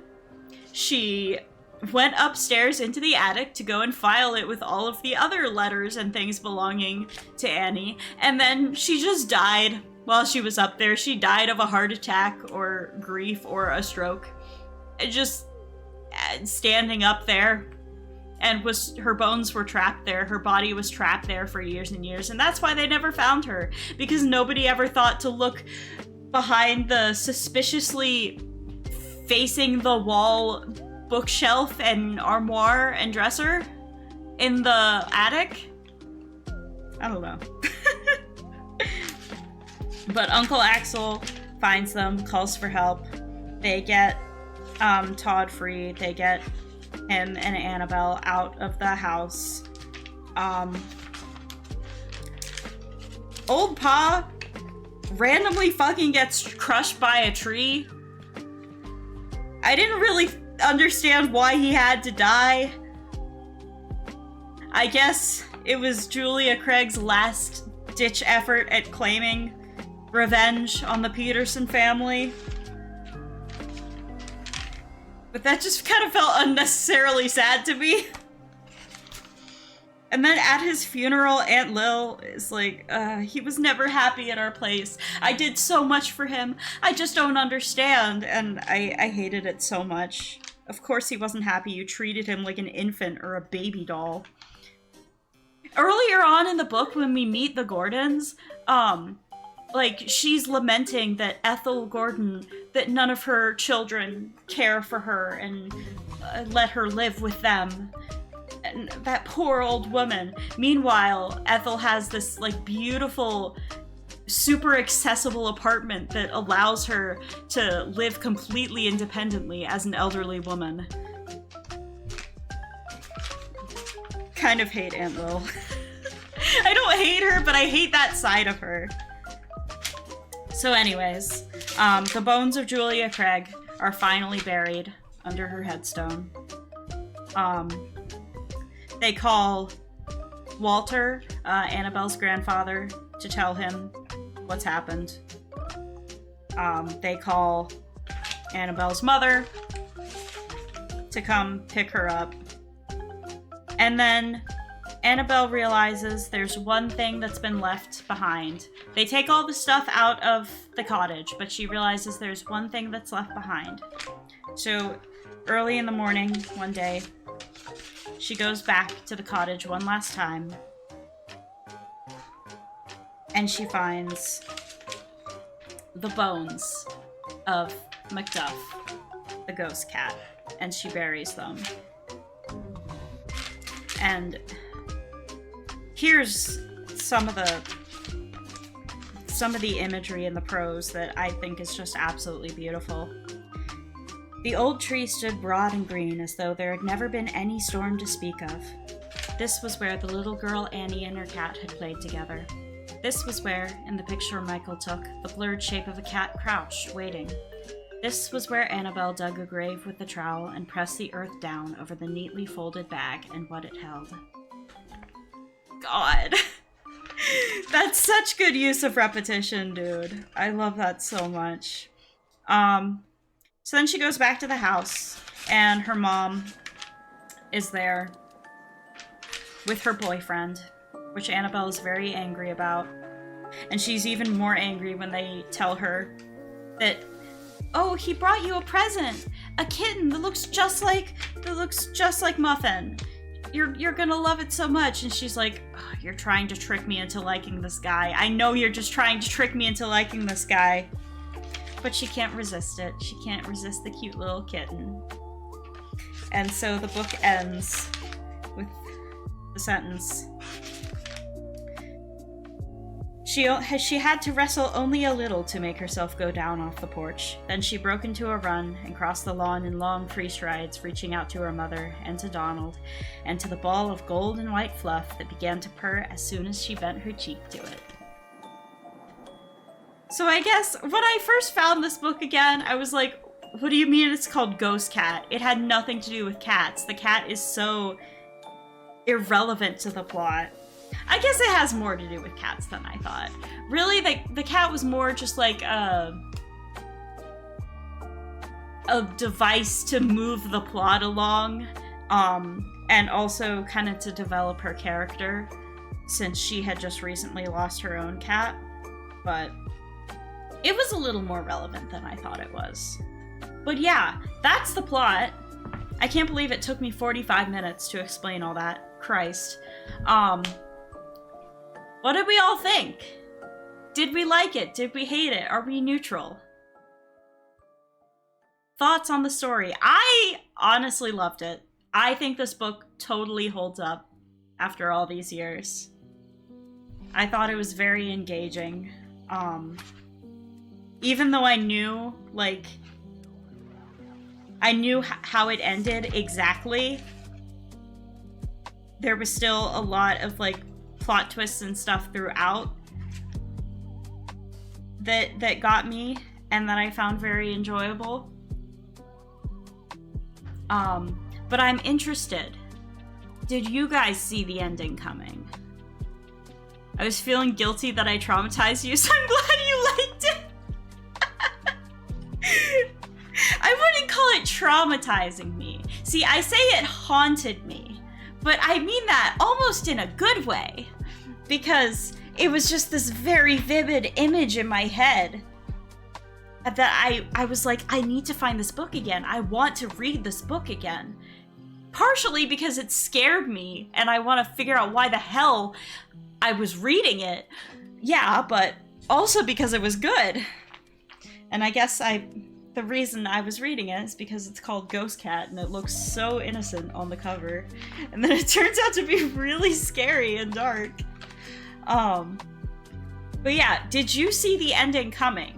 Speaker 1: she went upstairs into the attic to go and file it with all of the other letters and things belonging to Annie, and then she just died while she was up there. She died of a heart attack or grief or a stroke. Just standing up there, and her bones were trapped there. Her body was trapped there for years and years, and that's why they never found her, because nobody ever thought to look behind the suspiciously facing the wall bookshelf and armoire and dresser. in the attic? I don't know. But Uncle Axel finds them, calls for help. They get Todd free. They get him and Annabelle out of the house. Old Pa randomly fucking gets crushed by a tree. I didn't really understand why he had to die. I guess it was Julia Craig's last ditch effort at claiming revenge on the Peterson family. But that just kind of felt unnecessarily sad to me. And then at his funeral, Aunt Lil is like, he was never happy at our place. I did so much for him. I just don't understand. And I hated it so much. Of course he wasn't happy. You treated him like an infant or a baby doll. Earlier on in the book, when we meet the Gordons, like, she's lamenting that Ethel Gordon, that none of her children care for her and let her live with them. And that poor old woman. Meanwhile, Ethel has this, like, beautiful, super accessible apartment that allows her to live completely independently as an elderly woman. Kind of hate Aunt Lil. I don't hate her, but I hate that side of her. So anyways, the bones of Julia Craig are finally buried under her headstone. They call Walter, Annabelle's grandfather, to tell him what's happened. They call Annabelle's mother to come pick her up. And then Annabelle realizes there's one thing that's been left behind. They take all the stuff out of the cottage, but she realizes there's one thing that's left behind. So early in the morning, one day, she goes back to the cottage one last time. And she finds the bones of Macduff, the ghost cat, and she buries them. And here's some of the imagery in the prose that I think is just absolutely beautiful. The old tree stood broad and green as though there had never been any storm to speak of. This was where the little girl Annie and her cat had played together. This was where, in the picture Michael took, the blurred shape of a cat crouched, waiting. This was where Annabelle dug a grave with the trowel and pressed the earth down over the neatly folded bag and what it held. God. That's such good use of repetition, dude. I love that so much. So then she goes back to the house, and her mom is there with her boyfriend, which Annabelle is very angry about. And she's even more angry when they tell her that, oh, he brought you a present, a kitten that looks just like Muffin. You're gonna love it so much. And she's like, oh, you're trying to trick me into liking this guy. I know you're just trying to trick me into liking this guy. But she can't resist it. She can't resist the cute little kitten. And so the book ends with the sentence, She had to wrestle only a little to make herself go down off the porch. Then she broke into a run and crossed the lawn in long free strides, reaching out to her mother and to Donald, and to the ball of gold and white fluff that began to purr as soon as she bent her cheek to it. So I guess when I first found this book again, I was like, what do you mean it's called Ghost Cat? It had nothing to do with cats. The cat is so irrelevant to the plot. I guess it has more to do with cats than I thought. Really, the cat was more just like a device to move the plot along, and also kind of to develop her character, since she had just recently lost her own cat. But it was a little more relevant than I thought it was. But yeah, that's the plot. I can't believe it took me 45 minutes to explain all that. Christ. What did we all think? Did we like it? Did we hate it? Are we neutral? Thoughts on the story? I honestly loved it. I think this book totally holds up. after all these years. I thought it was very engaging. Even though I knew, like, I knew how it ended exactly, there was still a lot of, like, plot twists and stuff throughout that got me and that I found very enjoyable. But I'm interested. Did you guys see the ending coming? I was feeling guilty that I traumatized you, so I'm glad you liked it. I wouldn't call it traumatizing me. See, I say it haunted me, but I mean that almost in a good way, because it was just this very vivid image in my head that I was like, I need to find this book again. I want to read this book again. Partially because it scared me, and I want to figure out why the hell I was reading it. Yeah, but also because it was good. And I guess the reason I was reading it is because it's called Ghost Cat, and it looks so innocent on the cover. And then it turns out to be really scary and dark. But yeah, did you see the ending coming?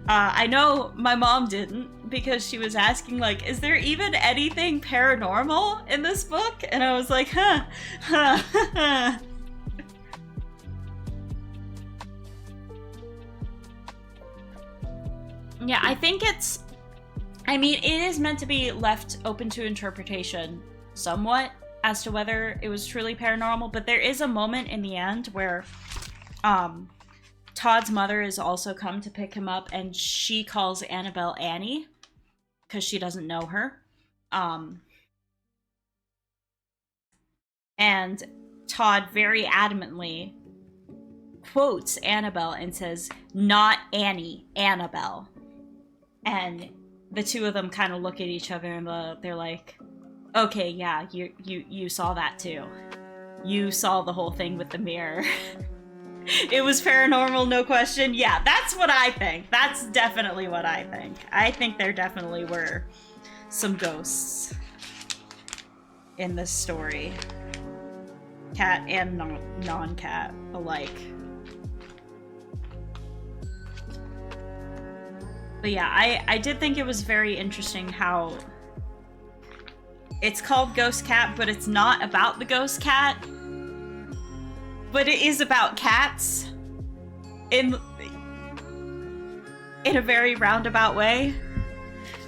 Speaker 1: I know my mom didn't, because she was asking, like, is there even anything paranormal in this book? And I was like, huh. Yeah, I think it is meant to be left open to interpretation somewhat as to whether it was truly paranormal, but there is a moment in the end where Todd's mother is also come to pick him up, and she calls Annabelle Annie because she doesn't know her. And Todd very adamantly quotes Annabelle and says, "Not Annie, Annabelle." And the two of them kind of look at each other and they're like, okay, yeah, you saw that too. You saw the whole thing with the mirror. It was paranormal, no question. Yeah, that's what I think. That's definitely what I think. I think there definitely were some ghosts in this story. Cat and non-cat alike. But yeah, I did think it was very interesting how it's called Ghost Cat, but it's not about the ghost cat. But it is about cats in a very roundabout way.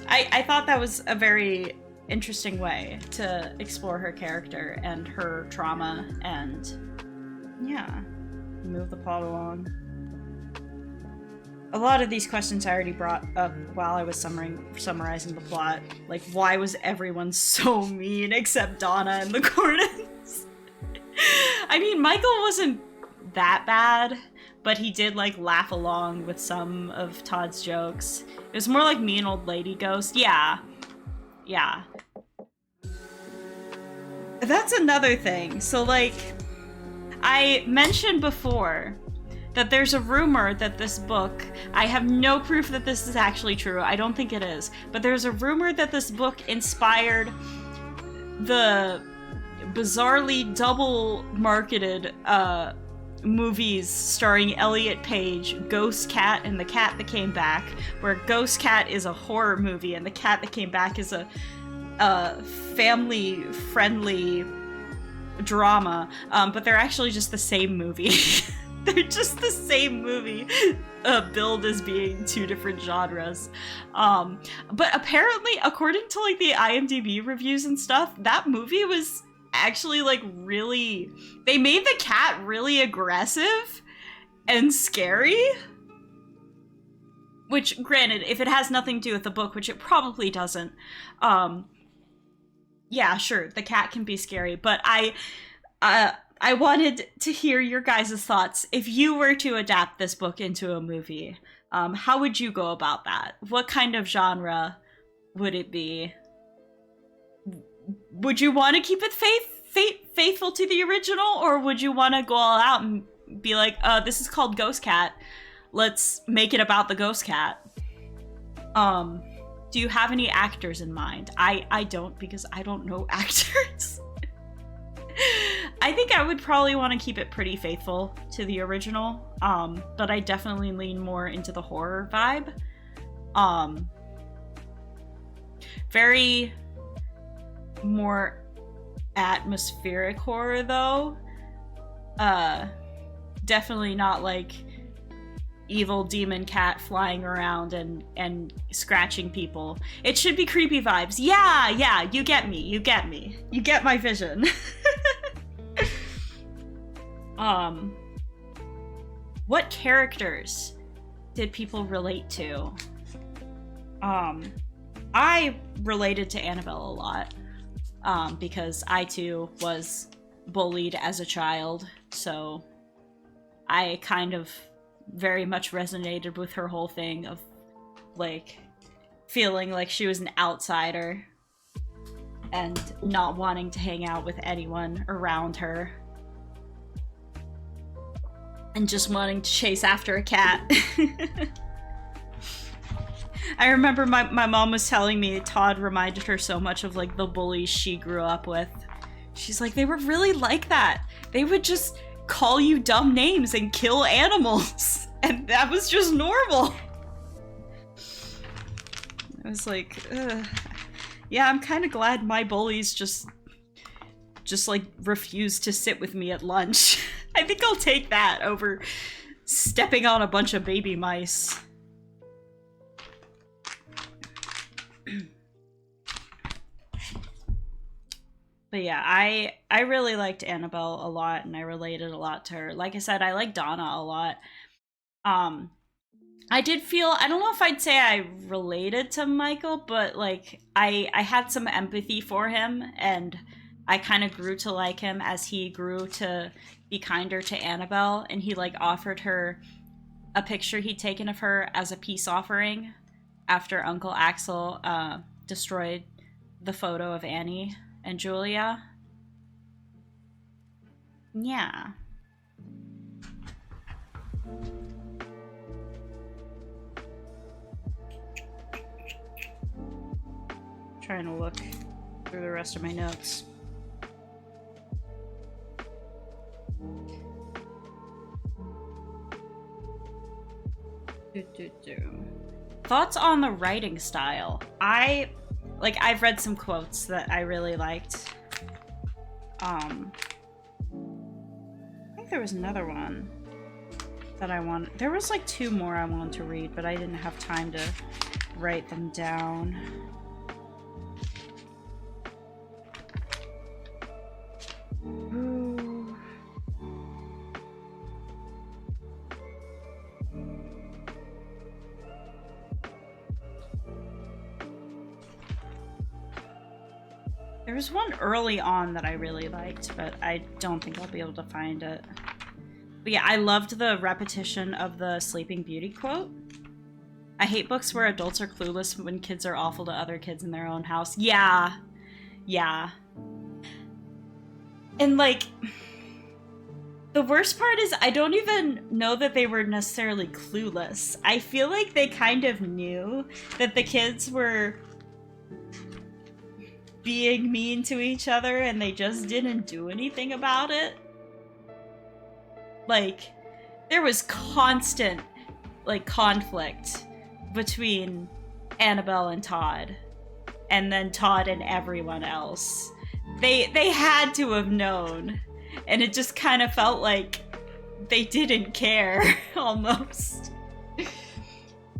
Speaker 1: I thought that was a very interesting way to explore her character and her trauma, and yeah, move the plot along. A lot of these questions I already brought up while I was summarizing the plot. Like, why was everyone so mean except Donna and the Gordons? I mean, Michael wasn't that bad, but he did, like, laugh along with some of Todd's jokes. It was more like mean old lady ghost. Yeah. Yeah. That's another thing. So, like, I mentioned before that there's a rumor that this book, I have no proof that this is actually true, I don't think it is, but there's a rumor that this book inspired the bizarrely double marketed movies starring Elliot Page, Ghost Cat and the Cat That Came Back, where Ghost Cat is a horror movie and the Cat That Came Back is a family friendly drama, but they're actually just the same movie. They're just the same movie, billed as being two different genres. But apparently, according to like the IMDb reviews and stuff, that movie was actually like really, they made the cat really aggressive and scary. Which, granted, if it has nothing to do with the book, which it probably doesn't, yeah, sure, the cat can be scary, but I wanted to hear your guys' thoughts. If you were to adapt this book into a movie, how would you go about that? What kind of genre would it be? Would you want to keep it faithful to the original, or would you want to go all out and be like, this is called Ghost Cat, let's make it about the ghost cat? Do you have any actors in mind? I don't, because I don't know actors. I think I would probably want to keep it pretty faithful to the original, but I definitely lean more into the horror vibe. Very more atmospheric horror, though. Definitely not like evil demon cat flying around and scratching people. It should be creepy vibes. Yeah, you get me. You get my vision. What characters did people relate to? I related to Annabelle a lot, because I too was bullied as a child, so I kind of very much resonated with her whole thing of, like, feeling like she was an outsider and not wanting to hang out with anyone around her. And just wanting to chase after a cat. I remember my mom was telling me Todd reminded her so much of, like, the bullies she grew up with. She's like, they were really like that. They would just call you dumb names and kill animals. And that was just normal. I was like, ugh. Yeah, I'm kind of glad my bullies just like refused to sit with me at lunch. I think I'll take that over stepping on a bunch of baby mice. But yeah, I really liked Annabelle a lot, and I related a lot to her. Like I said, I like Donna a lot. I did feel, I don't know if I'd say I related to Michael, but like I had some empathy for him, and I kind of grew to like him as he grew to be kinder to Annabelle, and he like offered her a picture he'd taken of her as a peace offering after Uncle Axel destroyed the photo of Annie and Julia. Yeah. Trying to look through the rest of my notes. Thoughts on the writing style? I've read some quotes that I really liked. I think there was another one that I wanted. There was like two more I wanted to read, but I didn't have time to write them down. There was one early on that I really liked, but I don't think I'll be able to find it. But yeah, I loved the repetition of the Sleeping Beauty quote. I hate books where adults are clueless when kids are awful to other kids in their own house. Yeah. And like, the worst part is I don't even know that they were necessarily clueless. I feel like they kind of knew that the kids were being mean to each other, and they just didn't do anything about it. Like, there was constant, like, conflict between Annabelle and Todd, and then Todd and everyone else. They had to have known, and it just kind of felt like they didn't care, almost.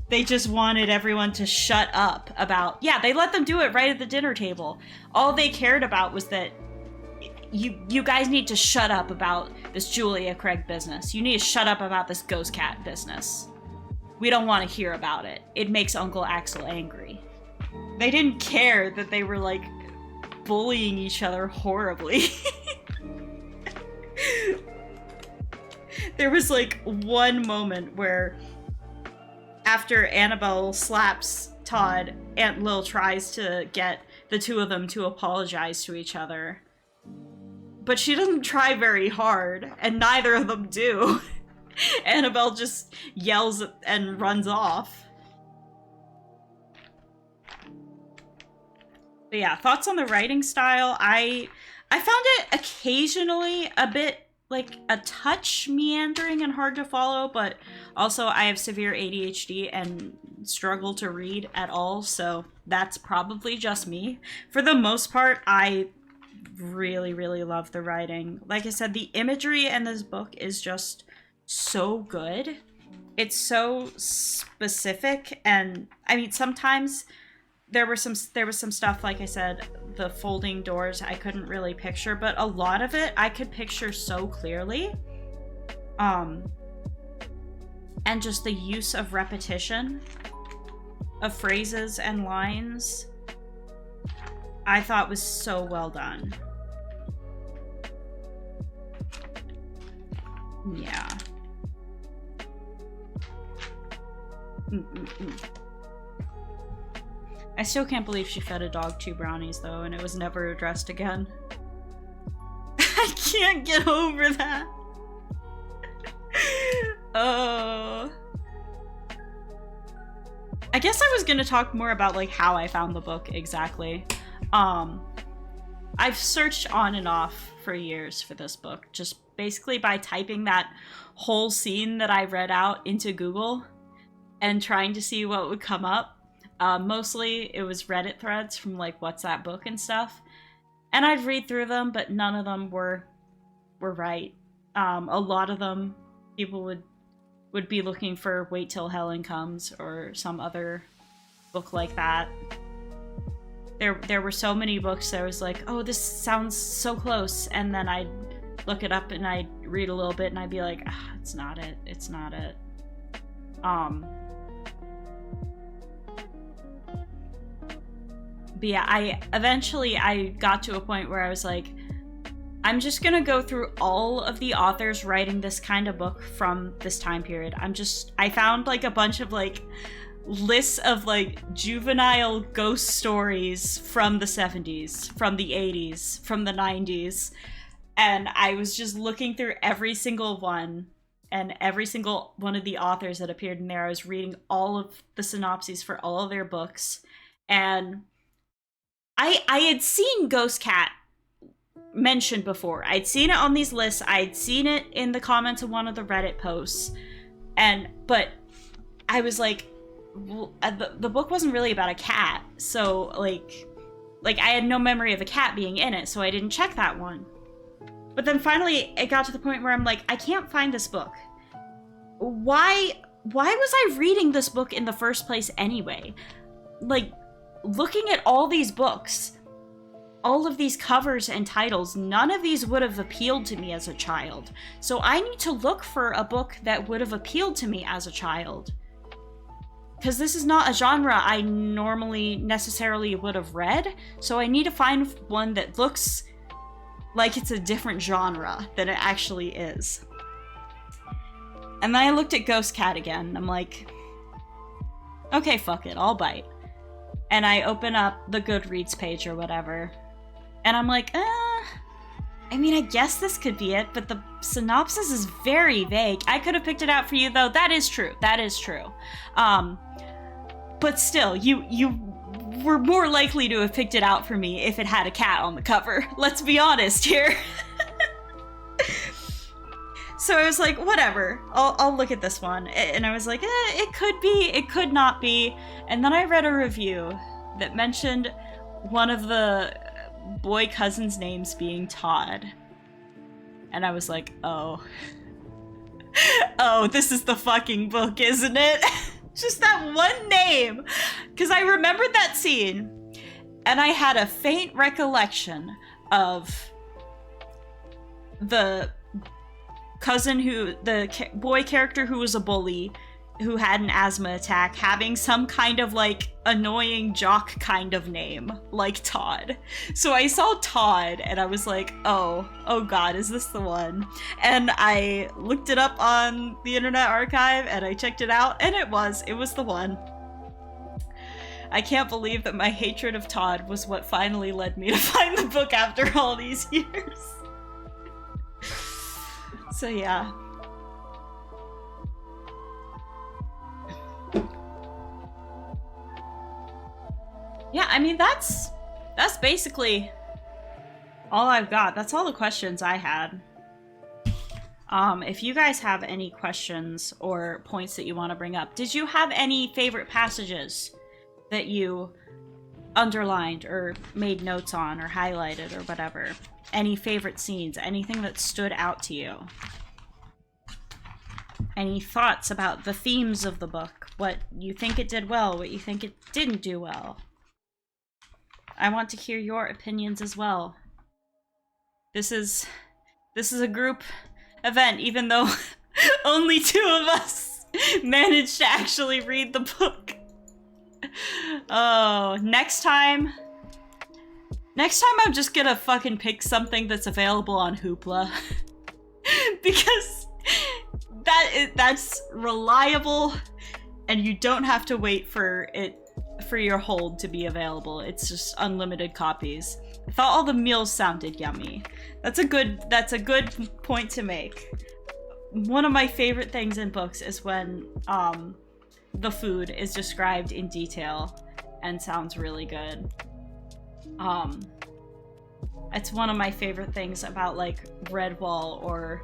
Speaker 1: They just wanted everyone to shut up about... Yeah, they let them do it right at the dinner table. All they cared about was that you guys need to shut up about this Julia Craig business. You need to shut up about this ghost cat business. We don't want to hear about it. It makes Uncle Axel angry. They didn't care that they were, like, bullying each other horribly. There was, like, one moment where after Annabelle slaps Todd, Aunt Lil tries to get the two of them to apologize to each other. But she doesn't try very hard, and neither of them do. Annabelle just yells and runs off. But yeah, thoughts on the writing style? I I found it occasionally a bit, like, a touch meandering and hard to follow, but also I have severe ADHD and struggle to read at all, so that's probably just me. For the most part, I really, really love the writing. Like I said, the imagery in this book is just so good. It's so specific, and I mean, sometimes there was some stuff, like I said, the folding doors I couldn't really picture, but a lot of it I could picture so clearly. And just the use of repetition of phrases and lines, I thought was so well done. Yeah. I still can't believe she fed a dog 2 brownies, though, and it was never addressed again. I can't get over that. Oh. I guess I was gonna talk more about, like, how I found the book exactly. I've searched on and off for years for this book, just basically by typing that whole scene that I read out into Google and trying to see what would come up. Mostly it was Reddit threads from, like, what's that book and stuff. And I'd read through them, but none of them were right. A lot of them, people would be looking for Wait Till Helen Comes or some other book like that. There were so many books that I was like, oh, this sounds so close. And then I'd look it up and I'd read a little bit and I'd be like, it's not it. It's not it. But yeah, I got to a point where I was like, I'm just gonna go through all of the authors writing this kind of book from this time period. I found, like, a bunch of, like, lists of, like, juvenile ghost stories from the 70s, from the 80s, from the 90s. And I was just looking through every single one, and every single one of the authors that appeared in there. I was reading all of the synopses for all of their books. And I had seen Ghost Cat mentioned before. I'd seen it on these lists. I'd seen it in the comments of one of the Reddit posts. But I was like, well, the book wasn't really about a cat. So, like I had no memory of a cat being in it, so I didn't check that one. But then finally it got to the point where I'm like, I can't find this book. Why was I reading this book in the first place anyway? Like, looking at all these books, all of these covers and titles, none of these would have appealed to me as a child. So I need to look for a book that would have appealed to me as a child. Because this is not a genre I normally necessarily would have read, so I need to find one that looks like it's a different genre than it actually is. And then I looked at Ghost Cat again, and I'm like, okay, fuck it, I'll bite. And I open up the Goodreads page or whatever, and I'm like, I mean, I guess this could be it, but the synopsis is very vague. I could have picked it out for you, though. That is true. That is true. But still, you were more likely to have picked it out for me if it had a cat on the cover. Let's be honest here. So I was like, whatever, I'll look at this one. And I was like, it could be, it could not be. And then I read a review that mentioned one of the boy cousins' names being Todd. And I was like, oh. Oh, this is the fucking book, isn't it? Just that one name. Because I remembered that scene, and I had a faint recollection of the cousin the boy character who was a bully, who had an asthma attack, having some kind of, like, annoying jock kind of name, like Todd. So I saw Todd, and I was like, oh god, is this the one? And I looked it up on the Internet Archive, and I checked it out, and it was the one. I can't believe that my hatred of Todd was what finally led me to find the book after all these years. So yeah. Yeah, I mean, that's basically all I've got. That's all the questions I had. If you guys have any questions or points that you want to bring up, did you have any favorite passages that you underlined or made notes on or highlighted or whatever? Any favorite scenes? Anything that stood out to you? Any thoughts about the themes of the book? What you think it did well? What you think it didn't do well? I want to hear your opinions as well. This is a group event, even though only 2 of us managed to actually read the book. Oh, next time I'm just gonna fucking pick something that's available on Hoopla. Because that's reliable, and you don't have to wait for your hold to be available. It's just unlimited copies. I thought all the meals sounded yummy. That's a good point to make. One of my favorite things in books is when the food is described in detail and sounds really good. It's one of my favorite things about like Redwall, or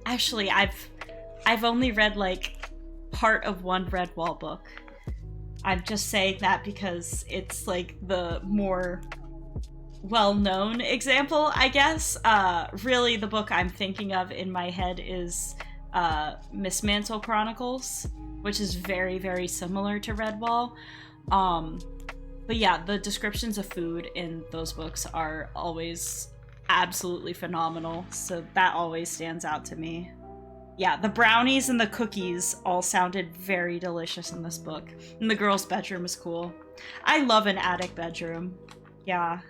Speaker 1: actually I've only read like part of one Redwall book. I'm just saying that because it's like the more well-known example, I guess. Really, the book I'm thinking of in my head is Miss Mantle Chronicles, which is very, very similar to Redwall. But yeah, the descriptions of food in those books are always absolutely phenomenal, so that always stands out to me. Yeah, the brownies and the cookies all sounded very delicious in this book. And the girl's bedroom is cool. I love an attic bedroom. Yeah.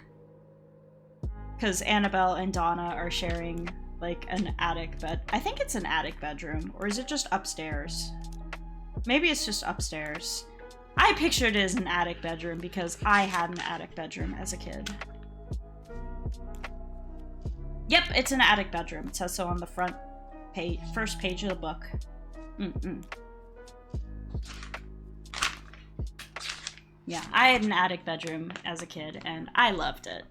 Speaker 1: Because Annabelle and Donna are sharing, like, an attic bed. I think it's an attic bedroom. Or is it just upstairs? Maybe it's just upstairs. I pictured it as an attic bedroom because I had an attic bedroom as a kid. Yep, it's an attic bedroom. It says so on the front page, first page of the book. Yeah, I had an attic bedroom as a kid, and I loved it.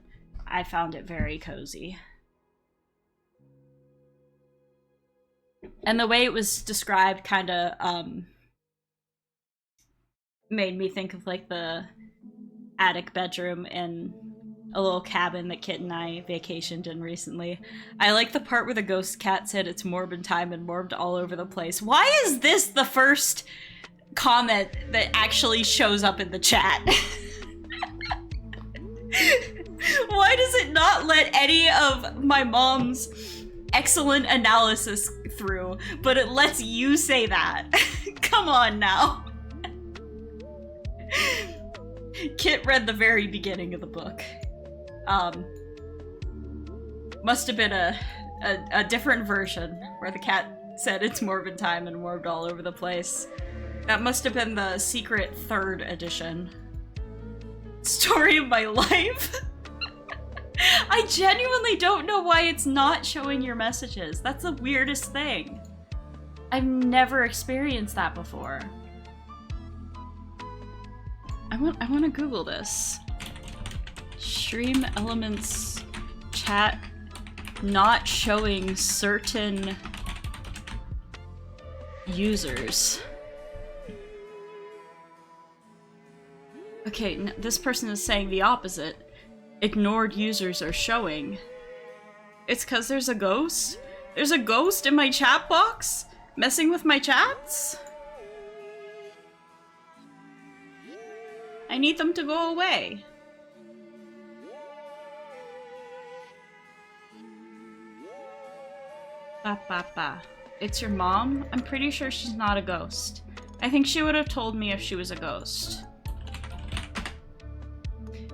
Speaker 1: I found it very cozy. And the way it was described kind of made me think of like the attic bedroom in a little cabin that Kit and I vacationed in recently. I like the part where the ghost cat said it's morbid time and morbed all over the place. Why is this the first comment that actually shows up in the chat? Why does it not let any of my mom's excellent analysis through, but it lets you say that? Come on now. Kit read the very beginning of the book. Must have been a different version where the cat said it's morbid time and morbed all over the place. That must have been the secret 3rd edition. Story of my life? I genuinely don't know why it's not showing your messages. That's the weirdest thing. I've never experienced that before. I want to Google this. Stream elements chat not showing certain users. Okay, this person is saying the opposite. Ignored users are showing. It's because there's a ghost? There's a ghost in my chat box? Messing with my chats? I need them to go away. Ba. It's your mom? I'm pretty sure she's not a ghost. I think she would have told me if she was a ghost.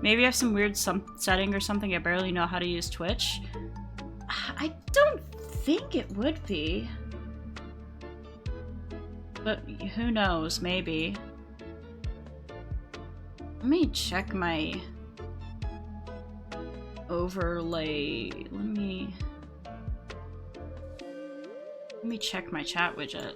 Speaker 1: Maybe I have some weird setting or something. I barely know how to use Twitch. I don't think it would be. But who knows, maybe. Let me check my overlay. Let me check my chat widget.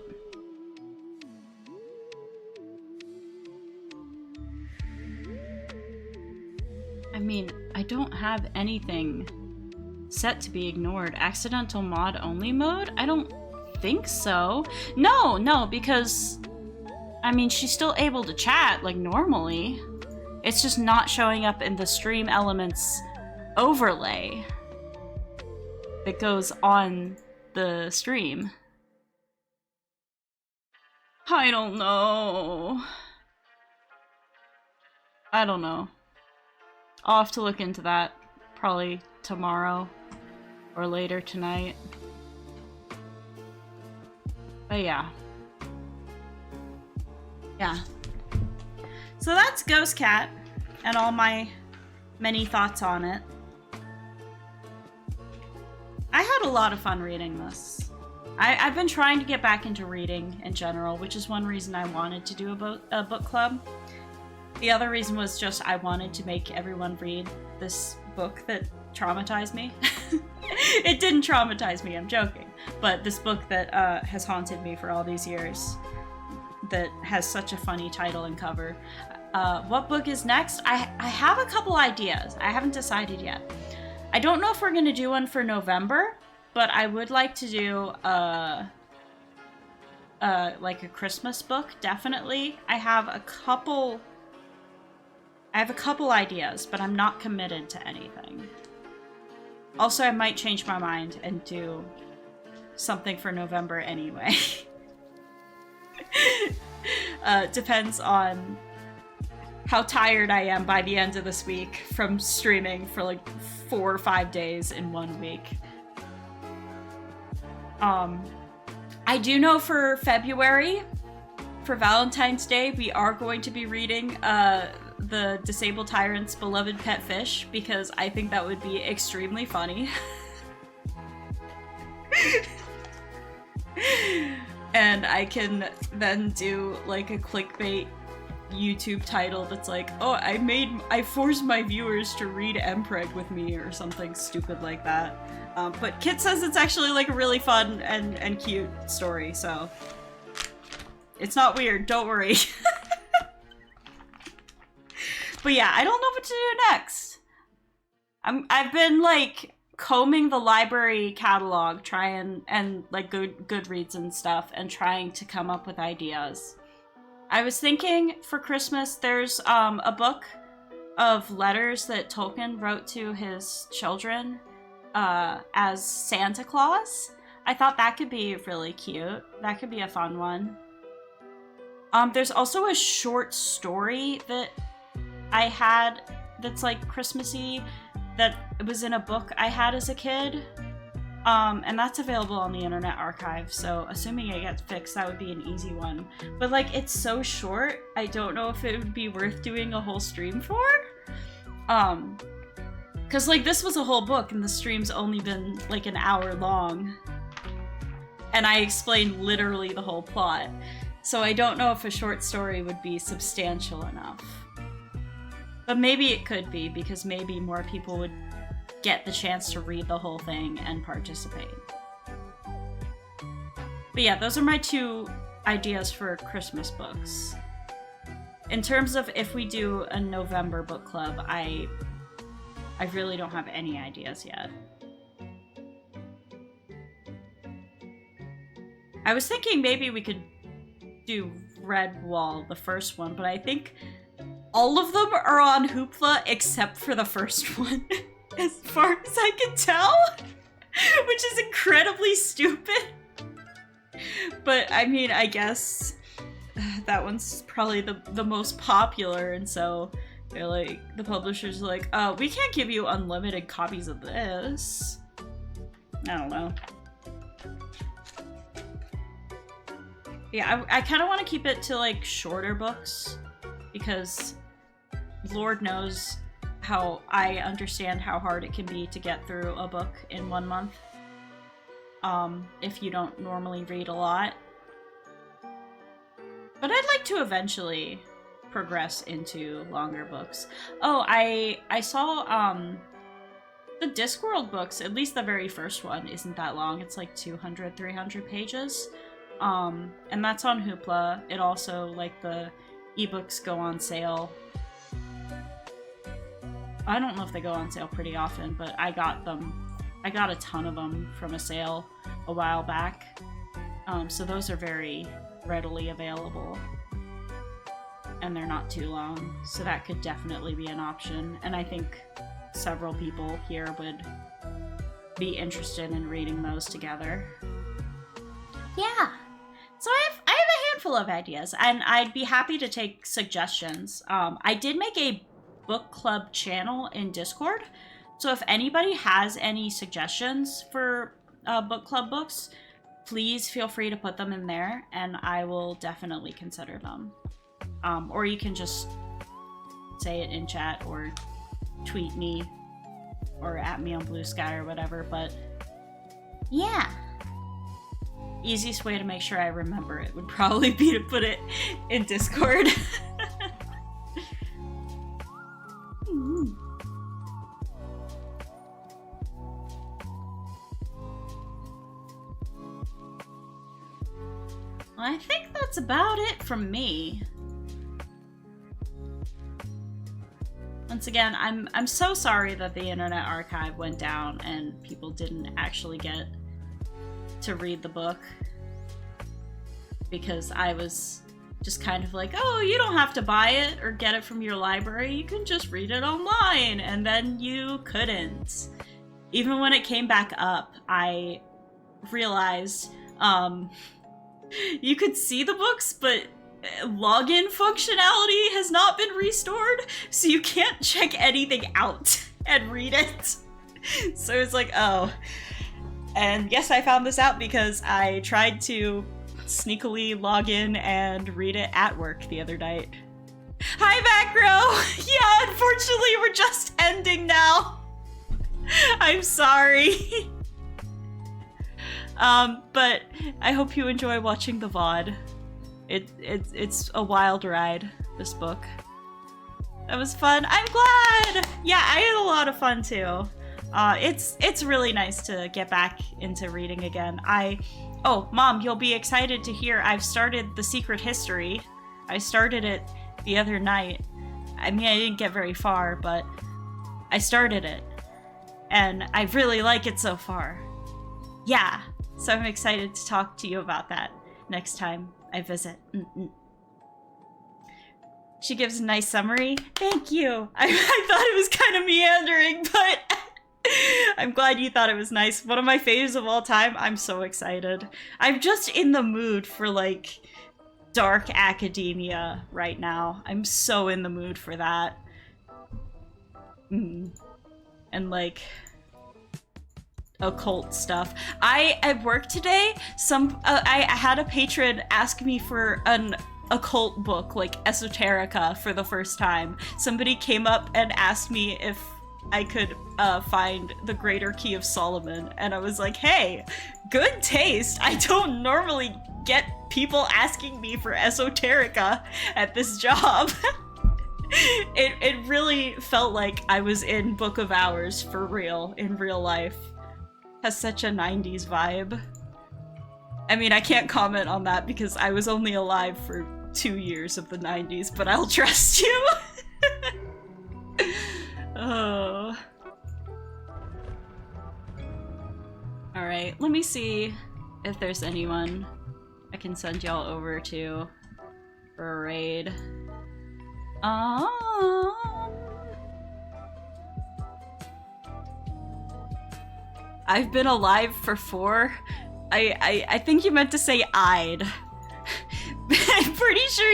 Speaker 1: I mean, I don't have anything set to be ignored. Accidental mod only mode? I don't think so. No, because I mean, she's still able to chat like normally. It's just not showing up in the stream elements overlay that goes on the stream. I don't know. I'll have to look into that probably tomorrow or later tonight. But yeah. So that's Ghost Cat and all my many thoughts on it. I had a lot of fun reading this. I've been trying to get back into reading in general, which is one reason I wanted to do a book club. The other reason was just I wanted to make everyone read this book that traumatized me. It didn't traumatize me, I'm joking. But this book that has haunted me for all these years, that has such a funny title and cover. What book is next? I have a couple ideas. I haven't decided yet. I don't know if we're going to do one for November, but I would like to do like a Christmas book, definitely. I have a couple ideas, but I'm not committed to anything. Also, I might change my mind and do something for November anyway. Depends on how tired I am by the end of this week from streaming for like 4 or 5 days in 1 week. I do know for February, for Valentine's Day, we are going to be reading the Disabled Tyrant's Beloved Pet Fish, because I think that would be extremely funny. And I can then do like a clickbait YouTube title that's like, oh, I forced my viewers to read Mpreg with me, or something stupid like that. But Kit says it's actually like a really fun and cute story, so it's not weird, don't worry. But yeah, I don't know what to do next. I've been like combing the library catalog, and like Goodreads and stuff, and trying to come up with ideas. I was thinking for Christmas, there's a book of letters that Tolkien wrote to his children as Santa Claus. I thought that could be really cute. That could be a fun one. There's also a short story that I had that's like Christmassy, that was in a book I had as a kid. And that's available on the Internet Archive, so assuming it gets fixed, that would be an easy one. But like, it's so short, I don't know if it would be worth doing a whole stream for. Cause like, this was a whole book and the stream's only been like an hour long. And I explained literally the whole plot. So I don't know if a short story would be substantial enough. But maybe it could be, because maybe more people would get the chance to read the whole thing and participate. But yeah, those are my 2 ideas for Christmas books. In terms of if we do a November book club, I really don't have any ideas yet. I was thinking maybe we could do Redwall, the first one, but I think all of them are on Hoopla except for the first one. As far as I can tell, which is incredibly stupid. But I mean, I guess that one's probably the most popular, and so they're like, the publisher's like, we can't give you unlimited copies of this. I don't know. Yeah, I kind of want to keep it to like shorter books, because Lord knows how I understand how hard it can be to get through a book in 1 month, if you don't normally read a lot. But I'd like to eventually progress into longer books. Oh, I saw the Discworld books, at least the very first one, isn't that long. It's like 200, 300 pages. And that's on Hoopla. It also, like, the ebooks go on sale I don't know if they go on sale pretty often, but I got them. I got a ton of them from a sale a while back. So those are very readily available. And they're not too long, so that could definitely be an option. And I think several people here would be interested in reading those together. Yeah. So I have a handful of ideas, and I'd be happy to take suggestions. I did make a book club channel in Discord, so if anybody has any suggestions for book club books, please feel free to put them in there, and I will definitely consider them. Or you can just say it in chat or tweet me or at me on Blue Sky or whatever, but yeah. Easiest way to make sure I remember it would probably be to put it in Discord. Well, I think that's about it from me. Once again, I'm so sorry that the Internet Archive went down and people didn't actually get to read the book, because I was just kind of like, oh, you don't have to buy it or get it from your library, you can just read it online, and then you couldn't. Even when it came back up, I realized you could see the books, but login functionality has not been restored, so you can't check anything out and read it. So it's like, oh. And yes, I found this out because I tried to sneakily log in and read it at work the other night. Hi, Macro! Yeah, unfortunately, we're just ending now. I'm sorry. But I hope you enjoy watching the VOD. It's a wild ride, this book. That was fun. I'm glad! Yeah, I had a lot of fun too. It's really nice to get back into reading again. Oh, Mom, you'll be excited to hear I've started The Secret History. I started it the other night. I mean, I didn't get very far, but I started it. And I really like it so far. Yeah, so I'm excited to talk to you about that next time I visit. She gives a nice summary. Thank you. I thought it was kind of meandering, but I'm glad you thought it was nice. One of my faves of all time. I'm so excited. I'm just in the mood for, like, dark academia right now. I'm so in the mood for that. And, like, occult stuff. At work today, I had a patron ask me for an occult book, like Esoterica, for the first time. Somebody came up and asked me if I could find The Greater Key of Solomon, and I was like, hey, good taste. I don't normally get people asking me for Esoterica at this job. It really felt like I was in Book of Hours for real, in real life. Has such a 90s vibe. I mean, I can't comment on that because I was only alive for 2 years of the 90s, but I'll trust you. Oh. Alright, let me see if there's anyone I can send y'all over to for a raid. I've been alive for 4. I think you meant to say I'd. I'm pretty sure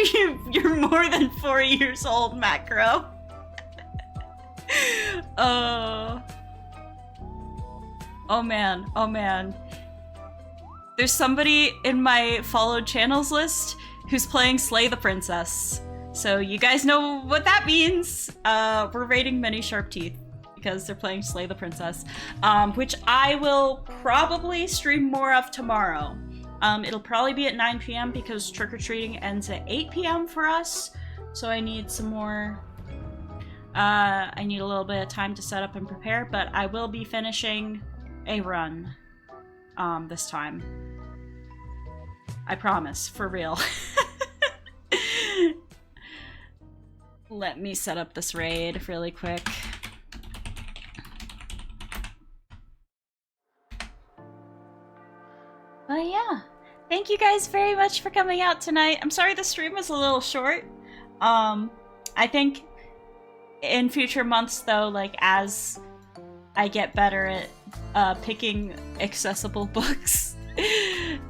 Speaker 1: you're more than 4 years old, Macro. Oh man, oh man. There's somebody in my followed channels list who's playing Slay the Princess. So you guys know what that means. We're raiding Many Sharp Teeth because they're playing Slay the Princess, which I will probably stream more of tomorrow. It'll probably be at 9 p.m. because trick-or-treating ends at 8 p.m. for us. So I need some more... I need a little bit of time to set up and prepare, but I will be finishing a run this time. I promise, for real. Let me set up this raid really quick. But yeah, thank you guys very much for coming out tonight. I'm sorry the stream was a little short. I think in future months though, like as I get better at picking accessible books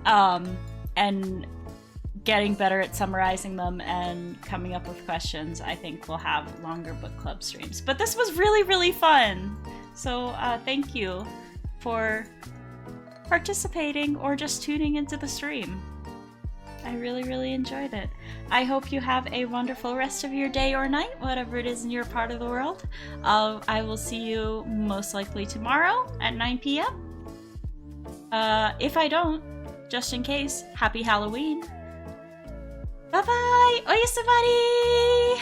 Speaker 1: and getting better at summarizing them and coming up with questions, I think we'll have longer book club streams. But this was really, really fun. So thank you for participating or just tuning into the stream. I really, really enjoyed it. I hope you have a wonderful rest of your day or night, whatever it is in your part of the world. I will see you most likely tomorrow at 9 p.m. If I don't, just in case, happy Halloween. Bye-bye! Oyasubari!